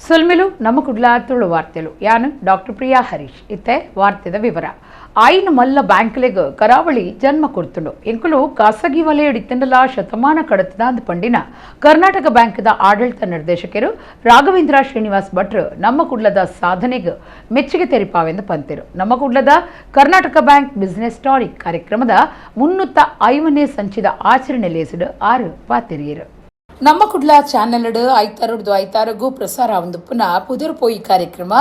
ಸುಲ್ಮಿಲು ನಮ್ಮ ಕುಡ್ಲಾ ತುಳು ವಾರ್ತೆಲು ಯಾನು ಡಾಕ್ಟರ್ ಪ್ರಿಯಾ ಹರೀಶ್ ಇತ್ತೆ ವಾರ್ತೆದ ವಿವರ ಆಯ್ನ ಮಲ್ಲ ಬ್ಯಾಂಕ್ಲೆಗ್ ಕರಾವಳಿ ಜನ್ಮ ಕೊಡ್ತುಂಡು ಎಂಕುಲು ಖಾಸಗಿ ವಲಯ ಇತ್ತಂಡಲ ಶತಮಾನ ಕಡತದ ಪಂಡಿನ ಕರ್ನಾಟಕ ಬ್ಯಾಂಕ್ದ ಆಡಳಿತ ನಿರ್ದೇಶಕರು ರಾಘವೇಂದ್ರ ಶ್ರೀನಿವಾಸ್ ಭಟ್ರು ನಮ್ಮ ಕುಡ್ಲದ ಸಾಧನೆಗೆ ಮೆಚ್ಚುಗೆ ತೆರಿಪಾವೆಂದು ಪಂತಿರು ನಮ್ಮ ಕುಡ್ಲದ ಕರ್ನಾಟಕ ಬ್ಯಾಂಕ್ ಬಿಸಿನೆಸ್ ಟಾನಿಕ್ ಕಾರ್ಯಕ್ರಮದ 305ನೇ ಸಂಚಿದ ಆಚರಣೆ ಲೇಸಿಡು 6 ಪಾತಿರಿಯರು ನಮ್ಮ ಕುಡ್ಲ ಚಾನೆಲ್ ಐತಾರಗೂ ಪ್ರಸಾರ ಒಂದು ಪುನಃ ಪುದರ್ಪೋಯಿ ಕಾರ್ಯಕ್ರಮ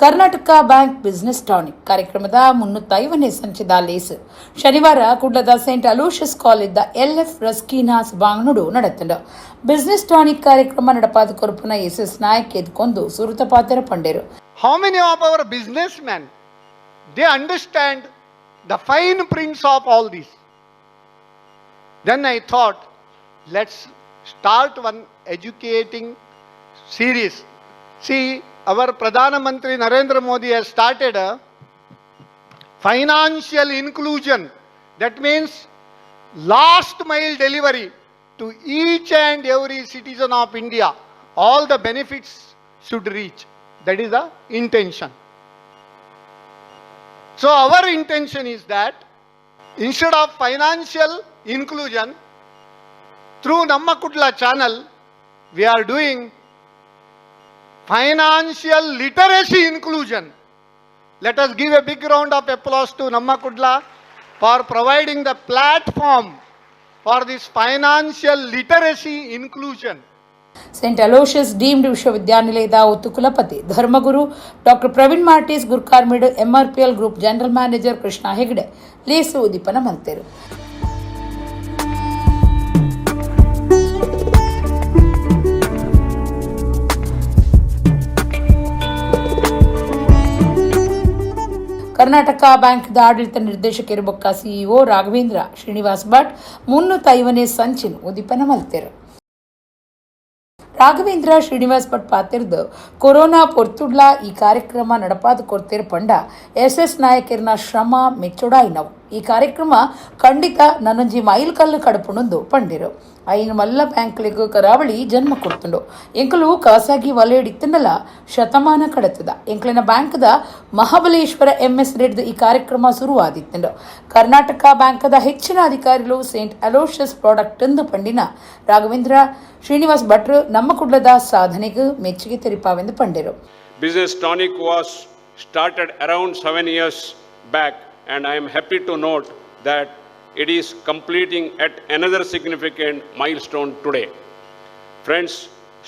ಕರ್ನಾಟಕ ಬ್ಯಾಂಕ್ ಬಿಸಿನೆಸ್ ಟಾನಿಕ್ ಕಾರ್ಯಕ್ರಮದ 305ನೇ ಸಂಚಿದ ಲೇಸು ಶನಿವಾರ ಕುಡ್ಲದ ಸೇಂಟ್ ಅಲೋಷಿಯಸ್ ಕಾಲೇಜ್ LF ರಸ್ಕೀನಾ ಸಭಾಂಗಣಡು ನಡೆತಂಡು ಬಿಸಿನೆಸ್ ಟಾನಿಕ್ ಕಾರ್ಯಕ್ರಮ ನಡಪಾದ ಕೊರಪುನ SS ನಾಯಕ್ ಎದ್ಕೊಂಡು ಸುರುತಪಾತರ ಪಂಡೇರು. How many of our businessmen they understand the fine prints of all this? Then I thought, let's start one educating series. See, our Pradhana Mantri Narendra Modi has started a financial inclusion. That means last mile delivery to each and every citizen of India. All the benefits should reach. That is the intention. So our intention is that instead of financial inclusion, through Namma Kudla channel, we are doing financial literacy inclusion. Let us give a big round of applause to Namma Kudla for providing the platform for this financial literacy inclusion. Saint Aloysius deemed विश्वविद्यानिलयದ ಒತ್ತು ಕುಲಪತಿ ಧರ್ಮಗುರು doctor Praveen Martis ಗುರ್ಕಾರ್ಮಿಡ್ MRPL group general manager Krishna Hegde ಲೇಸು ಉದ್ದೀಪನ ಮಂತೆರು. ಕರ್ನಾಟಕ ಬ್ಯಾಂಕ್ದ ಆಡಳಿತ ನಿರ್ದೇಶಕರು ಬೊಕ್ಕ CEO ರಾಘವೇಂದ್ರ ಶ್ರೀನಿವಾಸ್ ಭಟ್ 305ನೇ ಸಂಚಿನ ಉದ್ದೀಪನ ಮಲ್ತೆರು. ರಾಘವೇಂದ್ರ ಶ್ರೀನಿವಾಸ್ ಭಟ್ ಪಾತಿರ್ದು ಕೊರೋನಾ ಪೊರ್ತುಡ್ಲ ಈ ಕಾರ್ಯಕ್ರಮ ನಡಪಾದ ಕೊಡ್ತಿರ್ ಪಂಡ SS ನಾಯಕರಿನ ಶ್ರಮ ಮೆಚ್ಚೊಡಾಯಿನವು ಈ ಕಾರ್ಯಕ್ರಮ ಖಂಡಿತ ನನ್ನೊಂಜಿ ಮೈಲ್ ಕಲ್ಲು ಕಡಪುಣಂದು ಪಂಡಿರು ಐನು ಮಲ್ಲ ಬ್ಯಾಂಕ್ಲಿಗೂ ಕರಾವಳಿ ಜನ್ಮ ಕೊಡ್ತುಂಡು ಎಂಕಲು ಖಾಸಗಿ ವಲಯ ಇತ್ತಂಡಲ ಶತಮಾನ ಕಡತದ ಎಂಕ್ಲಿನ ಬ್ಯಾಂಕ್ದ ಮಹಾಬಲೇಶ್ವರ MS ರೆಡ್ದು ಈ ಕಾರ್ಯಕ್ರಮ ಶುರುವಾದಿತ್ತುಂಡು ಕರ್ನಾಟಕ ಬ್ಯಾಂಕ್ದ ಹೆಚ್ಚಿನ ಅಧಿಕಾರಿಗಳು ಸೇಂಟ್ ಅಲೋಷಿಯಸ್ ಪ್ರಾಡಕ್ಟ್ ಎಂದು ಪಂಡಿನ ರಾಘವೇಂದ್ರ ಶ್ರೀನಿವಾಸ್ ಭಟ್ರು ನಮ್ಮ ಕುಡ್ಲದ ಸಾಧನೆಗೆ ಮೆಚ್ಚುಗೆ ತೆರಿಪಾವೆಂದು ಪಂಡಿರು. Business Tonic was started around 7 years back and I am happy to note that it is completing at another significant milestone today. Friends,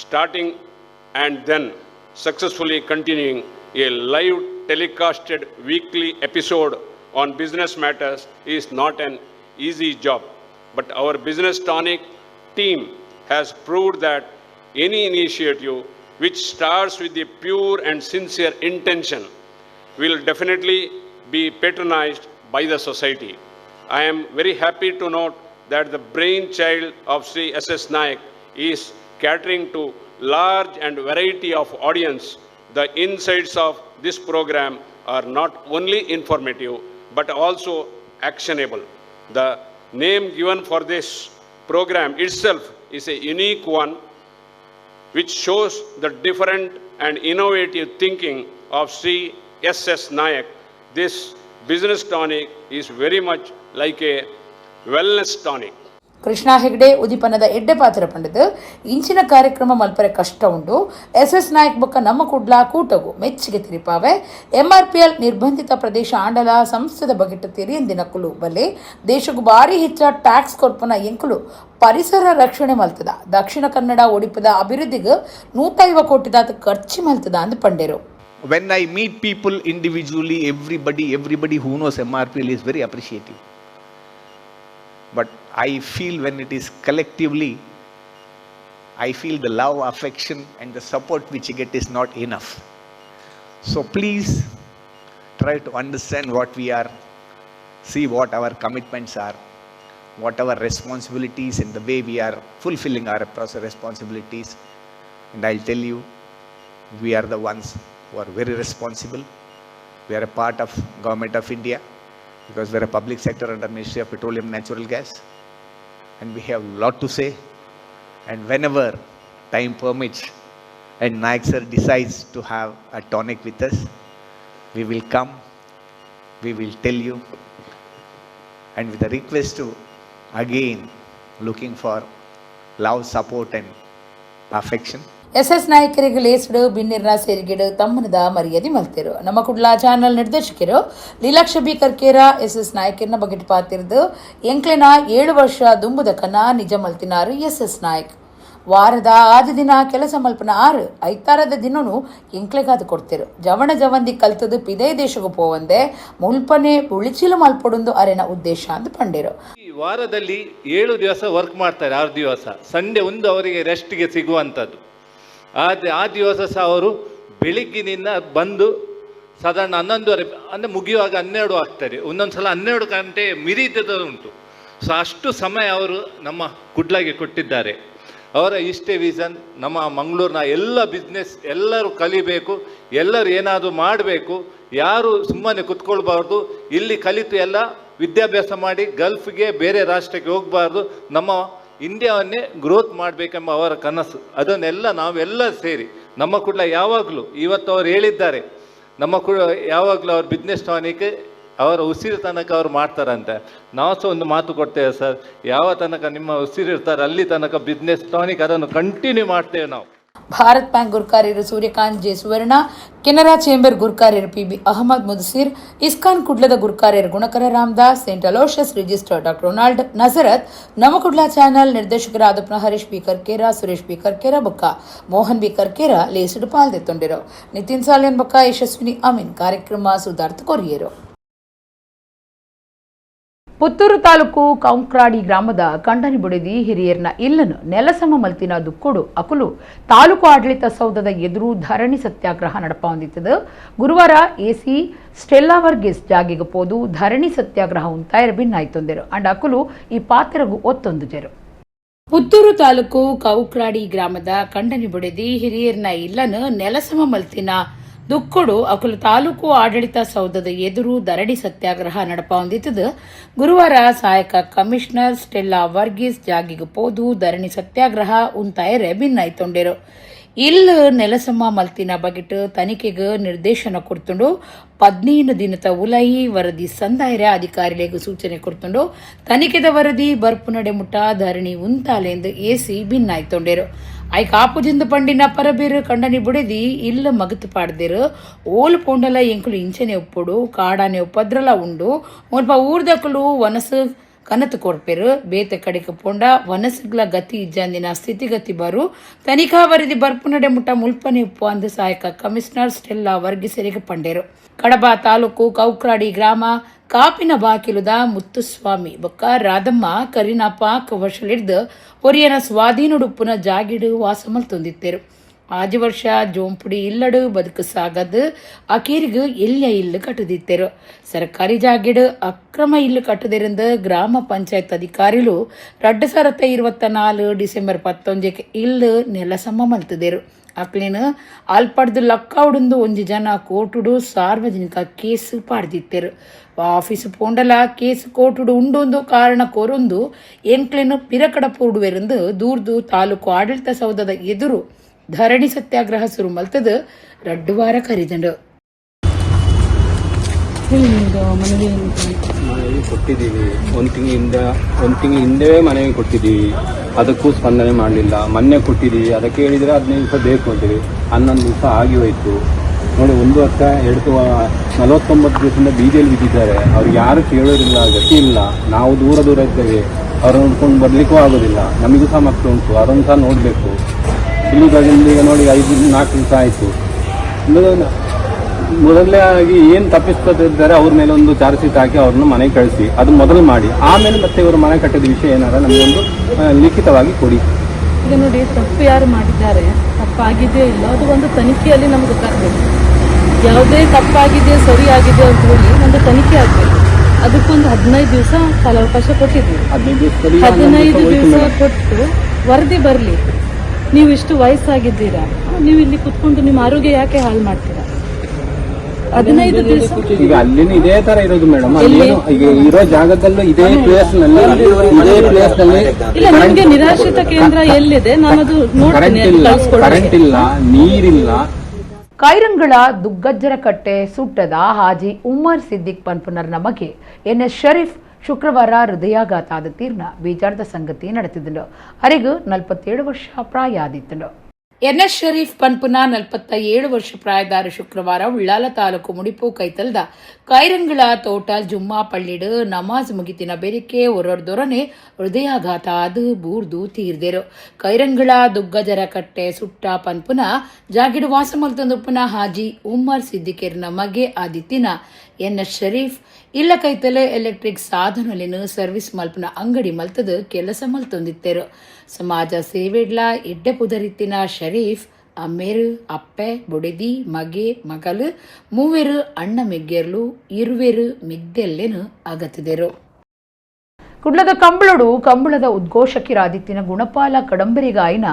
starting and then successfully continuing a live telecasted weekly episode on business matters is not an easy job, but our Business Tonic team has proved that any initiative which starts with a pure and sincere intention will definitely be patronized by the society. I am very happy to note that the brainchild of Sri SS Nayak is catering to large and variety of audience. The insights of this program are not only informative but also actionable. The name given for this program itself is a unique one which shows the different and innovative thinking of Sri SS Nayak. This Business Tonic is very much like a wellness tonic. Krishna Hegde ಉದ್ದೀಪನದ ಎಡ್ಡೆ ಪಾತ್ರ ಪಂಡದು ಇಂಚಿನ ಕಾರ್ಯಕ್ರಮ ಮಲ್ಪರೆ ಕಷ್ಟ ಉಂಡು SS Nayak ಬೊಕ್ಕ ನಮ್ಮ ಕುಡ್ಲ ಕೂಟಗು ಮೆಚ್ಚುಗೆ ತಿರಿಪಾವೆ MRPL ನಿರ್ಬಂಧಿತ ಪ್ರದೇಶ ಆಂಡಲ ಸಂಸ್ಥೆದ ಬಗೆಟ್ ತಿರಿಯಂದಿನ ಕುಲು ಬಲ್ಲೆ ದೇಶಗೂ ಭಾರಿ ಹೆಚ್ಚ ಟ್ಯಾಕ್ಸ್ ಕೊರ್ಪನ ಎಂಕುಲು ಪರಿಸರ ರಕ್ಷಣೆ ಮಲ್ತದ ದಕ್ಷಿಣ ಕನ್ನಡ ಒಡಿಪದ ಅಭಿವೃದ್ಧಿಗೆ 150 ಕೋಟಿದಾತ ಖರ್ಚು ಮಲ್ತದ ಅಂದು ಪಂಡೇರು. When I meet people individually, everybody who knows MRPL is very appreciative. But I feel when it is collectively, I feel the love, affection and the support which you get is not enough. So please try to understand what we are, see what our commitments are, what our responsibilities and the way we are fulfilling our responsibilities. And I'll tell you, we are the ones who are very responsible. We are a part of Government of India because we are a public sector under Ministry of Petroleum and Natural Gas, and we have a lot to say. And whenever time permits, and Naik sir decides to have a tonic with us, we will come, we will tell you, and with a request to again looking for love, support and affection. SS ನಾಯಕರಿಗೆ ಲೇಸಡು ಬಿನ್ನಿರ್ನ ಸೇರಿಗಿಡು ತಮ್ಮನದ ಮರ್ಯಾದೆ ಮಲ್ತಿರು ನಮ್ಮ Kudla channel ನಿರ್ದೇಶಕರು Leelaksha B Karkera SS ನಾಯಕರನ್ನ ಬಗೆಟ್ ಪಾತಿರ್ದು ಎಂಕ್ಲೆನ 7 ವರ್ಷ ದುಂಬುದಕನ ನಿಜ ಮಲ್ತಿನಾರು SS Nayak ವಾರದ ಆದ ದಿನ ಕೆಲಸ ಮಲ್ಪನ 6 ಐತಾರದ ದಿನನು ಎಂಕ್ಲೆಗಾದು ಕೊಡ್ತಿರು ಜವಣ ಜವಂದಿ ಕಲ್ತದು ಪಿದೇ ದೇಶಗೂ ಪೋವಂದೆ ಮುಲ್ಪನೆ ಉಳಿಚಿಲು ಮಲ್ಪೊಡೊಂದು ಅರೆನ ಉದ್ದೇಶ ಅಂತ ಪಂಡಿರು. ಈ ವಾರದಲ್ಲಿ 7 ದಿವಸ ವರ್ಕ್ ಮಾಡ್ತಾರೆ, 6 ದಿವಸ ಸಂಡೇ ಒಂದು ಅವರಿಗೆ ರೆಸ್ಟ್ಗೆ ಸಿಗುವಂಥದ್ದು. ಆ ದಿವಸ ಸಹ ಅವರು ಬೆಳಿಗ್ಗಿನಿಂದ ಬಂದು ಸಾಧಾರಣ 11:30 ಅಂದರೆ ಮುಗಿಯುವಾಗ 12 ಆಗ್ತಾರೆ, ಒಂದೊಂದು ಸಲ 12 ಗಂಟೆ ಮಿರಿದದ್ದು ಉಂಟು. ಸೊ ಅಷ್ಟು ಸಮಯ ಅವರು ನಮ್ಮ ಕುಡ್ಲಾಗೆ ಕೊಟ್ಟಿದ್ದಾರೆ. ಅವರ ಇಷ್ಟೇ ವಿಷನ್ ನಮ್ಮ ಮಂಗಳೂರಿನ ಎಲ್ಲ ಬಿಸ್ನೆಸ್ ಎಲ್ಲರೂ ಕಲಿಬೇಕು, ಎಲ್ಲರೂ ಏನಾದರೂ ಮಾಡಬೇಕು, ಯಾರು ಸುಮ್ಮನೆ ಕುತ್ಕೊಳ್ಬಾರ್ದು, ಇಲ್ಲಿ ಕಲಿತು ಎಲ್ಲ ವಿದ್ಯಾಭ್ಯಾಸ ಮಾಡಿ ಗಲ್ಫ್ಗೆ ಬೇರೆ ರಾಷ್ಟ್ರಕ್ಕೆ ಹೋಗಬಾರ್ದು, ನಮ್ಮ ಇಂಡಿಯಾವನ್ನೇ ಗ್ರೋತ್ ಮಾಡಬೇಕೆಂಬ ಅವರ ಕನಸು. ಅದನ್ನೆಲ್ಲ ನಾವೆಲ್ಲ ಸೇರಿ ನಮ್ಮ ಕುಡ್ಲ ಯಾವಾಗಲೂ ಇವತ್ತು ಅವರು ಹೇಳಿದ್ದಾರೆ, ನಮ್ಮ ಯಾವಾಗಲೂ ಅವ್ರ ಬಿಸ್ನೆಸ್ ಟಾನಿಕ್ ಅವರ ಉಸಿರು ತನಕ ಅವ್ರು ಮಾಡ್ತಾರಂತೆ. ನಾವು ಸಹ ಒಂದು ಮಾತು ಕೊಡ್ತೇವೆ ಸರ್, ಯಾವ ತನಕ ನಿಮ್ಮ ಉಸಿರು ಇರ್ತಾರೆ ಅಲ್ಲಿ ತನಕ ಬಿಸ್ನೆಸ್ ಟಾನಿಕ್ ಅದನ್ನು ಕಂಟಿನ್ಯೂ ಮಾಡ್ತೇವೆ ನಾವು. ಭಾರತ್ ಬ್ಯಾಂಕ್ ಗುರ್ಕಾರ್ಯರು ಸೂರ್ಯಕಾಂತ್ ಜೆ ಸುವರ್ಣ, ಕೆನರಾ ಚೇಂಬರ್ ಗುರ್ಕಾರ್ಯರು PB ಅಹಮದ್ ಮುದಸಿರ್, ಇಸ್ಕಾನ್ ಕುಡ್ಲದ ಗುರ್ಕಾರ್ಯರು Gunakara Ramdas, Saint Aloysius registrar doctor Ronald Nazareth, Navakudla channel ನಿರ್ದೇಶಕರಾದ ಹರೀಶ್ ಬಿ ಕರ್ಕೇರ, ಸುರೇಶ್ ಬಿ ಕರ್ಕೇರ ಬೊಕ್ಕ ಮೋಹನ್ ಬಿ ಕರ್ಕೇರ ಲೇಸುಡು ಪಾಲ್ದೆತ್ತೊಂಡಿರು. ನಿತಿನ್ ಸಾಲಿಯನ್ ಬೊಕ್ಕ ಯಶಸ್ವಿನಿ ಅಮೀನ್ ಕಾರ್ಯಕ್ರಮ ಸುಧಾರ್ಥ ಕೊರಿಯರು. ಪುತ್ತೂರು ತಾಲೂಕು ಕೌಂಕ್ರಾಡಿ ಗ್ರಾಮದ ಕಂಡನಿಬುಡಿದಿ ಹಿರಿಯರ್ನ ಇಲ್ಲನು ನೆಲಸಮ ಮಲ್ತಿನ ದುಕ್ಕೋಡು ಅಕುಲು ತಾಲೂಕು ಆಡಳಿತ ಸೌಧದ ಎದುರು ಧರಣಿ ಸತ್ಯಾಗ್ರಹ ನಡಪೊಂದಿತ್ತದು. ಗುರುವಾರ AC ಸ್ಟೆಲ್ಲಾ ವರ್ಗೀಸ್ ಜಾಗಿಗೆ ಪೋದು ಧರಣಿ ಸತ್ಯಾಗ್ರಹ ಉಂತಾಯರ ಭಿನ್ನಾಯ್ತೊಂದಿರು ಅಂಡ್ ಅಕುಲು ಈ ಪಾತ್ರಗೂ ಒತ್ತೊಂದುಜೆರು. ಪುತ್ತೂರು ತಾಲೂಕು ಕೌಕ್ರಾಡಿ ಗ್ರಾಮದ ಕಂಡನಿಬುಡಿದಿ ಹಿರಿಯರ್ನ ಇಲ್ಲನು ನೆಲಸಮ ಮಲ್ತಿನ ದುಕ್ಕೊಡು ಅಕುಲು ತಾಲೂಕು ಆಡಳಿತ ಸೌಧದ ಎದುರು ಧರಣಿ ಸತ್ಯಾಗ್ರಹ ನಡಪೊಂದಿತ್ತದು. ಗುರುವಾರ ಸಹಾಯಕ ಕಮಿಷನರ್ ಸ್ಟೆಲ್ಲಾ ವರ್ಗೀಸ್ ಜಾಗಿಗೆ ಪೋದು ಧರಣಿ ಸತ್ಯಾಗ್ರಹ ಉಂತಾಯರೆ ಭಿನ್ನಾಯ್ತೊಂಡಿರು. ಇಲ್ಲಿ ನೆಲಸಮ ಮಲ್ತಿನ ಬಗೆಟ್ ತನಿಖೆಗೆ ನಿರ್ದೇಶನ ಕೊಡ್ತುಂಡು 15 ದಿನದ ಉಲಾಯಿ ವರದಿ ಸಂದಾಯರ ಅಧಿಕಾರಿಗಳಿಗೆ ಸೂಚನೆ ಕೊಡ್ತುಂಡು ತನಿಖೆದ ವರದಿ ಬರ್ಪು ನಡೆಮುಟ್ಟ ಧರಣಿ ಉಂತಾಲೆಂದು AC ಭಿನ್ನಾಯ್ತೊಂಡಿರು. ಐ ಕಾಪುದಿಂದ ಪಂಡಿನ ಪರಬೇರು ಕಂಡನಿ ಬುಡಿದಿ ಇಲ್ಲ ಮಗತು ಪಾಡ್ದಿರು ಓಲು ಪೋಂಡಲ ಎಂಕುಲು ಇಂಚನೆ ಉಪ್ಪುಡು ಕಾಡಾನೆ ಉಪದ್ರಲ ಉಂಡು ಮುಲ್ಪ ಊರ್ದಕಲು ವನಸು ಕನತು ಕೊಡ್ಪೆರು ಬೇತೆ ಕಡೆಗೆ ಪೋಂಡ ವನಸುಗಳ ಗತಿ ಇಜ್ಜಂದಿನ ಸ್ಥಿತಿಗತಿ ಬರು ತನಿಖಾ ವರದಿ ಬರ್ಪು ನಡೆ ಮುಟ್ಟ ಮುಲ್ಪನೆ ಉಪ್ಪು ಅಂದು ಸಹಾಯಕ ಕಮಿಷನರ್ ಸ್ಟೆಲ್ಲಾ ವರ್ಗೀಸರಿಗೆ ಪಂಡೇರು. ಕಡಬ ತಾಲೂಕು ಕೌಕ್ರಾಡಿ ಗ್ರಾಮ ಕಾಪಿನ ಬಾಕಿಲುದ ಮುತ್ತುಸ್ವಾಮಿ ಬೊಕ್ಕ ರಾಧಮ್ಮ ಕರಿನ ಪಾಕ್ ವರ್ಷಲಿಡ್ದು ಒರಿಯನ ಸ್ವಾಧೀನುಡುಪ್ಪುನ ಜಾಗಿಡು ವಾಸಮಲ್ ಆಜು ವರ್ಷ ಜೋಂಪುಡಿ ಇಲ್ಲಡು ಬದುಕು ಸಾಗದು ಅಕೀರಿಗೂ ಎಲ್ಲಿಯ ಇಲ್ಲು ಕಟ್ಟದಿತ್ತೆರು. ಸರ್ಕಾರಿ ಜಾಗಿಡು ಅಕ್ರಮ ಇಲ್ಲು ಕಟ್ಟದಿರಂದು ಗ್ರಾಮ ಪಂಚಾಯತ್ ಅಧಿಕಾರಿಲು 2024 ಡಿಸೆಂಬರ್ 11 ಇಲ್ಲು ನೆಲಸಮ ಮಲ್ತದೇರು. ಅಕ್ಲಿನ ಅಲ್ಪಡ್ದು ಲಕ್ಕ ಉಡುಂದು 1 ಜನ ಕೋಟುಡು ಸಾರ್ವಜನಿಕ ಕೇಸು ಪಾಡ್ದಿತ್ತೆರು. ಆಫೀಸು ಪೋಂಡಲ ಕೇಸು ಕೋಟುಡು ಉಂಡೊಂದು ಕಾರಣ ಕೋರೊಂದು ಎಂಕ್ಲೆನು ಪಿರಕಡ ಪೋಡುವೆರೆಂದು ದೂರ್ದು ತಾಲೂಕು ಆಡಳಿತ ಸೌಧದ ಎದುರು ಧರಣಿ ಸತ್ಯಾಗ್ರಹ ಶುರು ಮಲ್ತದು 2 ವಾರ ಕರಿದಂಡು. ಮನೆಗೆ ಕೊಟ್ಟಿದ್ದೀವಿ, ಒಂದು ತಿಂಗಳ ಹಿಂದೆ ಮನೆಗೆ ಕೊಟ್ಟಿದ್ದೀವಿ, ಅದಕ್ಕೂ ಸ್ಪಂದನೆ ಮಾಡಲಿಲ್ಲ. ಮೊನ್ನೆ ಕೊಟ್ಟಿದ್ದೀವಿ, ಅದಕ್ಕೆ ಹೇಳಿದರೆ 15 ದಿವಸ ಬೇಕು ಅಂತೀವಿ, 11 ದಿವಸ ಆಗಿ ಹೋಯಿತು ನೋಡಿ. 1 ವರ್ಷ 49 ದಿವಸದಿಂದ ಬೀದಿಯಲ್ಲಿ ಬಿದ್ದಿದ್ದಾರೆ. ಅವ್ರಿಗೆ ಯಾರು ಕೇಳೋದಿಲ್ಲ, ಗತಿ ಇಲ್ಲ. ನಾವು ದೂರ ಇದ್ದೇವೆ, ಅವ್ರು ನೋಡ್ಕೊಂಡು ಬರಲಿಕ್ಕೂ ಆಗೋದಿಲ್ಲ. ನಮಗೂ ಸಹ ಮಕ್ಕಳು ಉಂಟು, ಅವರನ್ನು ಸಹ ನೋಡಬೇಕು. ಇಲ್ಲಿ ಬಂದು ಈಗ ನೋಡಿ 4 ದಿವಸ ಆಯಿತು. ಮೊದಲೇ ಆಗಿ ಏನು ತಪ್ಪಿಸ್ಕೊತಿದ್ದಾರೆ ಅವ್ರ ಮೇಲೆ ಒಂದು ಚಾರ್ಜ್ ಶೀಟ್ ಹಾಕಿ ಅವ್ರನ್ನ ಮನೆಗೆ ಕಳಿಸಿ, ಅದು ಮೊದಲು ಮಾಡಿ, ಆಮೇಲೆ ಮತ್ತೆ ಇವರು ಮನೆ ಕಟ್ಟಿದ ವಿಷಯ ಏನಾರ ನಮಗೊಂದು ಲಿಖಿತವಾಗಿ ಕೊಡಿ. ಈಗ ನೋಡಿ, ತಪ್ಪು ಯಾರು ಮಾಡಿದ್ದಾರೆ, ತಪ್ಪಾಗಿದೆಯೋ ಇಲ್ಲ, ಅದು ಒಂದು ತನಿಖೆಯಲ್ಲಿ ನಮ್ಗೆ ಗೊತ್ತಾಗಬೇಕು. ಯಾವುದೇ ತಪ್ಪಾಗಿದೆ ಸರಿ ಆಗಿದೆ ಅಂತ ಹೇಳಿ ಒಂದು ತನಿಖೆ ಆಗಬೇಕು. ಅದಕ್ಕೊಂದು 15 ದಿವಸ ಕಾಲಾವಕಾಶ ಕೊಟ್ಟಿದ್ದೀವಿ. 15 ದಿವಸ ಕೊಟ್ಟು ವರದಿ ಬರಲಿ. ನೀವು ಇಷ್ಟು ವಯಸ್ಸಾಗಿದ್ದೀರಾ, ನೀವು ಇಲ್ಲಿ ಕುತ್ಕೊಂಡು ನಿಮ್ಮ ಆರೋಗ್ಯ ಯಾಕೆ ಹಾಳು ಮಾಡ್ತೀರಾ? 15 ದಿವಸ ಈಗ ಅಲ್ಲಿನ ಇದೇ ತರ ಇರೋದು ಮೇಡಮ್. ಅಲ್ಲೇನು ಈಗ ಇರೋ ಜಾಗದಲ್ಲೂ ಇದೇ ಪ್ಲೇಸ್ ನಲ್ಲಿ ಇಲ್ಲ, ನಮ್ಗೆ ನಿರಾಶ್ರಿತ ಕೇಂದ್ರ ಎಲ್ಲಿದೆ ನಾನು ಅದು ನೋಡ್ತೀನಿ. ಕರೆಂಟ್ ಇಲ್ಲ, ನೀರಿಲ್ಲ. ಕೈರಂಗಳ ದುಗ್ಗಜ್ಜರ ಕಟ್ಟೆ ಸುಟ್ಟದ ಹಾಜಿ ಉಮರ್ ಸಿದ್ದಿಕ್ ಪನ್ಪುನರ್ ನಮಗೆ NS ಶರೀಫ್ ಶುಕ್ರವಾರ ಹೃದಯಾಘಾತ ಆದ ತೀರ್ನ ಬೇಜಾರದ ಸಂಗತಿ ನಡೆತಿದ್ದಳು. ಅವರಿಗೂ 47 ವರ್ಷ ಪ್ರಾಯ ಆದಿತ್ತಳು. NS ಶರೀಫ್ ಪನ್ಪುನ 47 ವರ್ಷ ಪ್ರಾಯದಾರ ಶುಕ್ರವಾರ ಉಳ್ಳಾಲ ತಾಲೂಕು ಮುಡಿಪು ಕೈತಲ್ದ ಕೈರಂಗಳ ತೋಟಲ್ ಜುಮ್ಮಾ ಪಳ್ಳಿಡು ನಮಾಜ್ ಮುಗಿತಿನ ಬೆರಿಕೆ ಒರೊರ್ದೊರನೆ ಹೃದಯಾಘಾತ ಆದು ಬೂರ್ದು ತೀರ್ದೆರು. ಕೈರಂಗಳ ದುಗ್ಗಜರ ಕಟ್ಟೆ ಸುಟ್ಟ ಪನ್ಪುನ ಜಾಗಿಡು ವಾಸ ಮಲ್ತಂದುಪ್ಪುನ ಹಾಜಿ ಉಮ್ಮರ್ ಸಿದ್ದಿಕೇರ್ನ ಮಗೆ ಆದಿತ್ತಿನ NS ಶರೀಫ್ ಇಲ್ಲ ಕೈತಲೆ ಎಲೆಕ್ಟ್ರಿಕ್ ಸಾಧನಲಿನ ಸರ್ವಿಸ್ ಮಲ್ಪನ ಅಂಗಡಿ ಮಲ್ತದ ಕೆಲಸ ಮಲ್ತೊಂದಿತ್ತೆರು. ಸಮಾಜ ಸೇವೆಡ್ಲ ಇಡ್ಡೆ ಪುದರಿತ್ತಿನ ಶರೀಫ್ ಅಮ್ಮೇರು ಅಪ್ಪೆ ಬೊಡೆದಿ ಮಗೆ ಮಗಲು ಮೂವೆರು ಅಣ್ಣ ಮೆಗ್ಗೆರ್ಲು ಇರುವೆರು ಮಿದ್ದೆಲ್ಲೆನು ಅಗತಿದೆರು. ಕುಡ್ಲದ ಕಂಬಳಡು ಕಂಬಳದ ಉದ್ಘೋಷಕಿರಾದಿತ್ತಿನ ಗುಣಪಾಲ ಕಡಂಬರಿಗ ಆಯ್ನ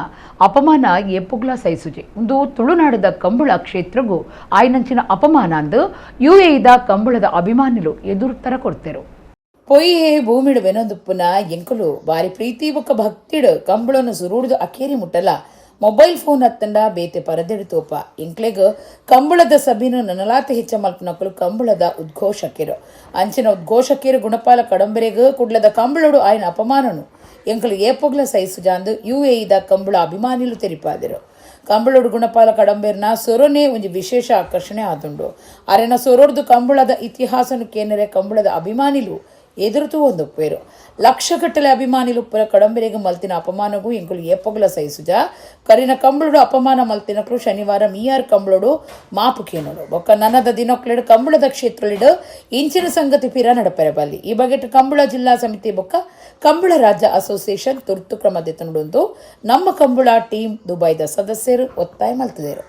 ಅಪಮಾನ ಎಪ್ಪುಗ್ಲ ಸೈಸುಜೆ ಒಂದು ತುಳುನಾಡದ ಕಂಬಳ ಕ್ಷೇತ್ರಗೂ ಆಯ್ನಂಚಿನ ಅಪಮಾನ ಅಂದು UAEದ ಕಂಬಳದ ಅಭಿಮಾನಿಗಳು ಎದುರುತ್ತರ ಕೊಡ್ತೆರು. ಪೊಯ್ಯೆ ಭೂಮಿಡು ವೆನೊಂದುಪ್ಪುನ ಎಂಕುಲು ಬಾರಿ ಪ್ರೀತಿ ಒಕ್ಕ ಭಕ್ತಿಡು ಕಂಬಳನ್ನು ಸುರುಡ್ದು ಅಕೇರಿ ಮುಟ್ಟಲ ಮೊಬೈಲ್ ಫೋನ್ ಹತ್ತಂಡ ಬೇತೆ ಪರದೆಡು ತೋಪ ಇಂಕ್ಲೆಗ್ ಕಂಬಳದ ಸಭೆನು ನನಲಾತೆ ಹೆಚ್ಚ ಮಲ್ಪನಕಲು ಕಂಬಳದ ಉದ್ಘೋಷಕಿರು ಅಂಚಿನ ಉದ್ಘೋಷಕಿರು ಗುಣಪಾಲ ಕಡಂಬರೆಗ್ ಕುಡ್ಲದ ಕಂಬಳಡು ಆಯ್ನ ಅಪಮಾನನು ಎಂಕಲು ಏಪೊಗ್ಲ ಸೈಸುಜಾಂದು UAEದ ಕಂಬಳ ಅಭಿಮಾನಿಲು ತೆರಿಪಾದಿರು. ಕಂಬಳೋಡು ಗುಣಪಾಲ ಕಡಂಬೆರ್ನ ಸೊರೊನೆ ಒಂದು ವಿಶೇಷ ಆಕರ್ಷಣೆ ಆದುಂಡು. ಅರೆನ ಸೊರೊರ್ದು ಕಂಬಳದ ಇತಿಹಾಸನು ಕೇನರೆ ಕಂಬಳದ ಅಭಿಮಾನಿಲು ಎದುರುತು ಒಂದೊಪ್ಪೇರು. ಲಕ್ಷಗಟ್ಟಲೆ ಅಭಿಮಾನಿಲು ಪುರ ಕಡಂಬೆರೆಗೆ ಮಲ್ತಿನ ಅಪಮಾನಗೂ ಎಂಕುಲು ಏಪೊಗಲ ಸೈಸುಜ ಕರಿನ ಕಂಬಳಡು ಅಪಮಾನ ಮಲ್ತಿನಕ್ಲು ಶನಿವಾರ ಮೀಯಾರ್ ಕಂಬಳಡು ಮಾಪು ಕೇನೋಡು ಬೊಕ್ಕ ನನ್ನದ ದಿನೊಕ್ಲೆಡು ಕಂಬಳದ ಕ್ಷೇತ್ರಲಿಡು ಇಂಚಿನ ಸಂಗತಿ ಪಿರ ನಡಪೆರೆ ಬಲ್ಲಿ. ಈ ಬಗೆಟ್ ಕಂಬಳ ಜಿಲ್ಲಾ ಸಮಿತಿ ಬೊಕ್ಕ ಕಂಬಳ ರಾಜ್ಯ ಅಸೋಸಿಯೇಷನ್ ತುರ್ತು ಕ್ರಮದೆತ್ತ ನುಡುಂದು ನಮ್ಮ ಕಂಬಳ ಟೀಮ್ ದುಬೈದ ಸದಸ್ಯರು ಒತ್ತಾಯ ಮಲ್ತಿದರು.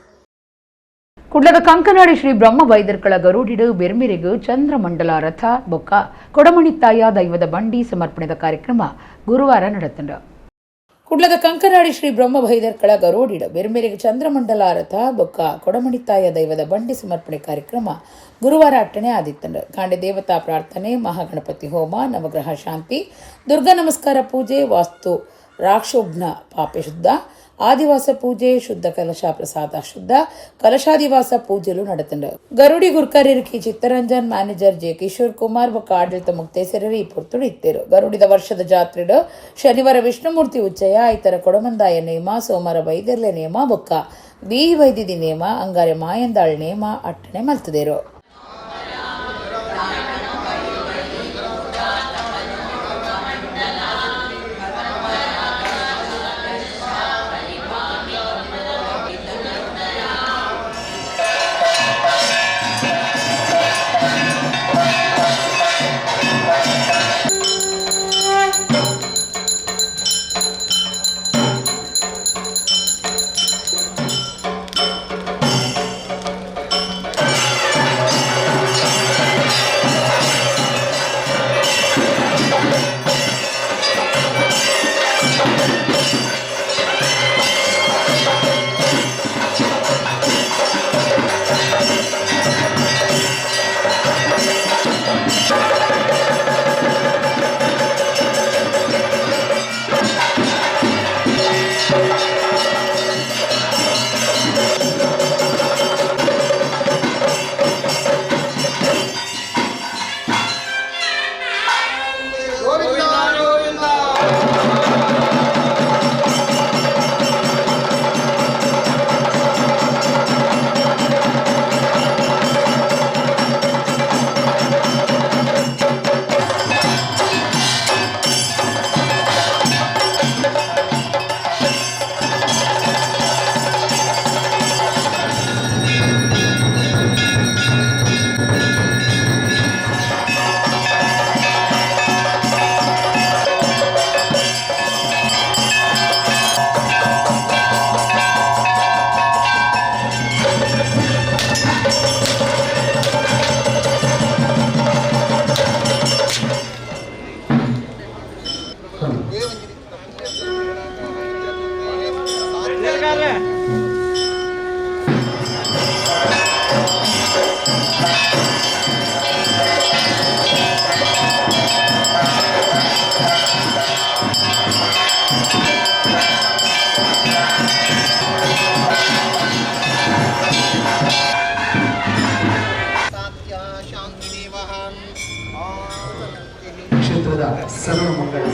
ಕುಡ್ಲದ ಕಂಕನಾಡಿ ಶ್ರೀ ಬ್ರಹ್ಮ ವೈದ್ಯರ್ಕಳ ಗರುಡಿಡು ಬೆರ್ಮಿರಿಗು ಚಂದ್ರಮಂಡಲ ರಥ ಬೊಕ್ಕ ಕೊಡಮಣಿತ್ತಾಯ ದೈವದ ಬಂಡಿ ಸಮರ್ಪಣೆದ ಕಾರ್ಯಕ್ರಮ ಗುರುವಾರ ನಡೆತಂಡು. ಕುಡ್ಲದ ಕಂಕನಾಡಿ ಶ್ರೀ ಬ್ರಹ್ಮ ವೈದ್ಯರ್ಕಳ ಗರುಡಿಡು ಬೆರ್ಮಿರಿಗು ಚಂದ್ರಮಂಡಲ ರಥ ಬೊಕ್ಕ ಕೊಡಮಣಿತ್ತಾಯ ದೈವದ ಬಂಡಿ ಸಮರ್ಪಣೆ ಕಾರ್ಯಕ್ರಮ ಗುರುವಾರ ಅಟ್ಟಣೆ ಆದಿತ್ತಂಡು. ಕಾಂಡೆ ದೇವತಾ ಪ್ರಾರ್ಥನೆ, ಮಹಾಗಣಪತಿ ಹೋಮ, ನವಗ್ರಹ ಶಾಂತಿ, ದುರ್ಗಾ ನಮಸ್ಕಾರ ಪೂಜೆ, ವಾಸ್ತು ರಾಕ್ಷೋಘ್ನ ಪಾಪೆ ಶುದ್ಧ, ಆದಿವಾಸ ಪೂಜೆ, ಶುದ್ಧ ಕಲಶ ಪ್ರಸಾದ ಶುದ್ಧ ಕಲಶಾದಿವಾಸ ಪೂಜೆಲು ನಡೆತಂಡು. ಗರುಡಿ ಗುರ್ಕರಿರ್ಕಿ ಚಿತ್ತರಂಜನ್ ಮ್ಯಾನೇಜರ್ ಜೆ ಕಿಶೋರ್ ಕುಮಾರ್ ಬೊಕ್ಕ ಆಡಳಿತ ಮುಕ್ತೇಸರರು ಈ ಪೊರ್ತುಡು ಇತ್ತೇರು. ಗರುಡಿದ ವರ್ಷದ ಜಾತ್ರೆಡು ಶನಿವಾರ ವಿಷ್ಣುಮೂರ್ತಿ ಉಚ್ಚಯ, ಐತರ ಕೊಡಮಂದಾಯ ನೇಮ, ಸೋಮವಾರ ಬೈದರ್ಲೆ ನೇಮ ಬೊಕ್ಕ ಬಿ ವೈದಿದಿ ನೇಮ, ಅಂಗಾರೆ ಮಾಯಂದಾಳ್ ನೇಮ ಅಟ್ಟಣೆ ಮಲ್ತದೇರು. ಸಂಘದ ಸರ್ವ ಮಂಗಳ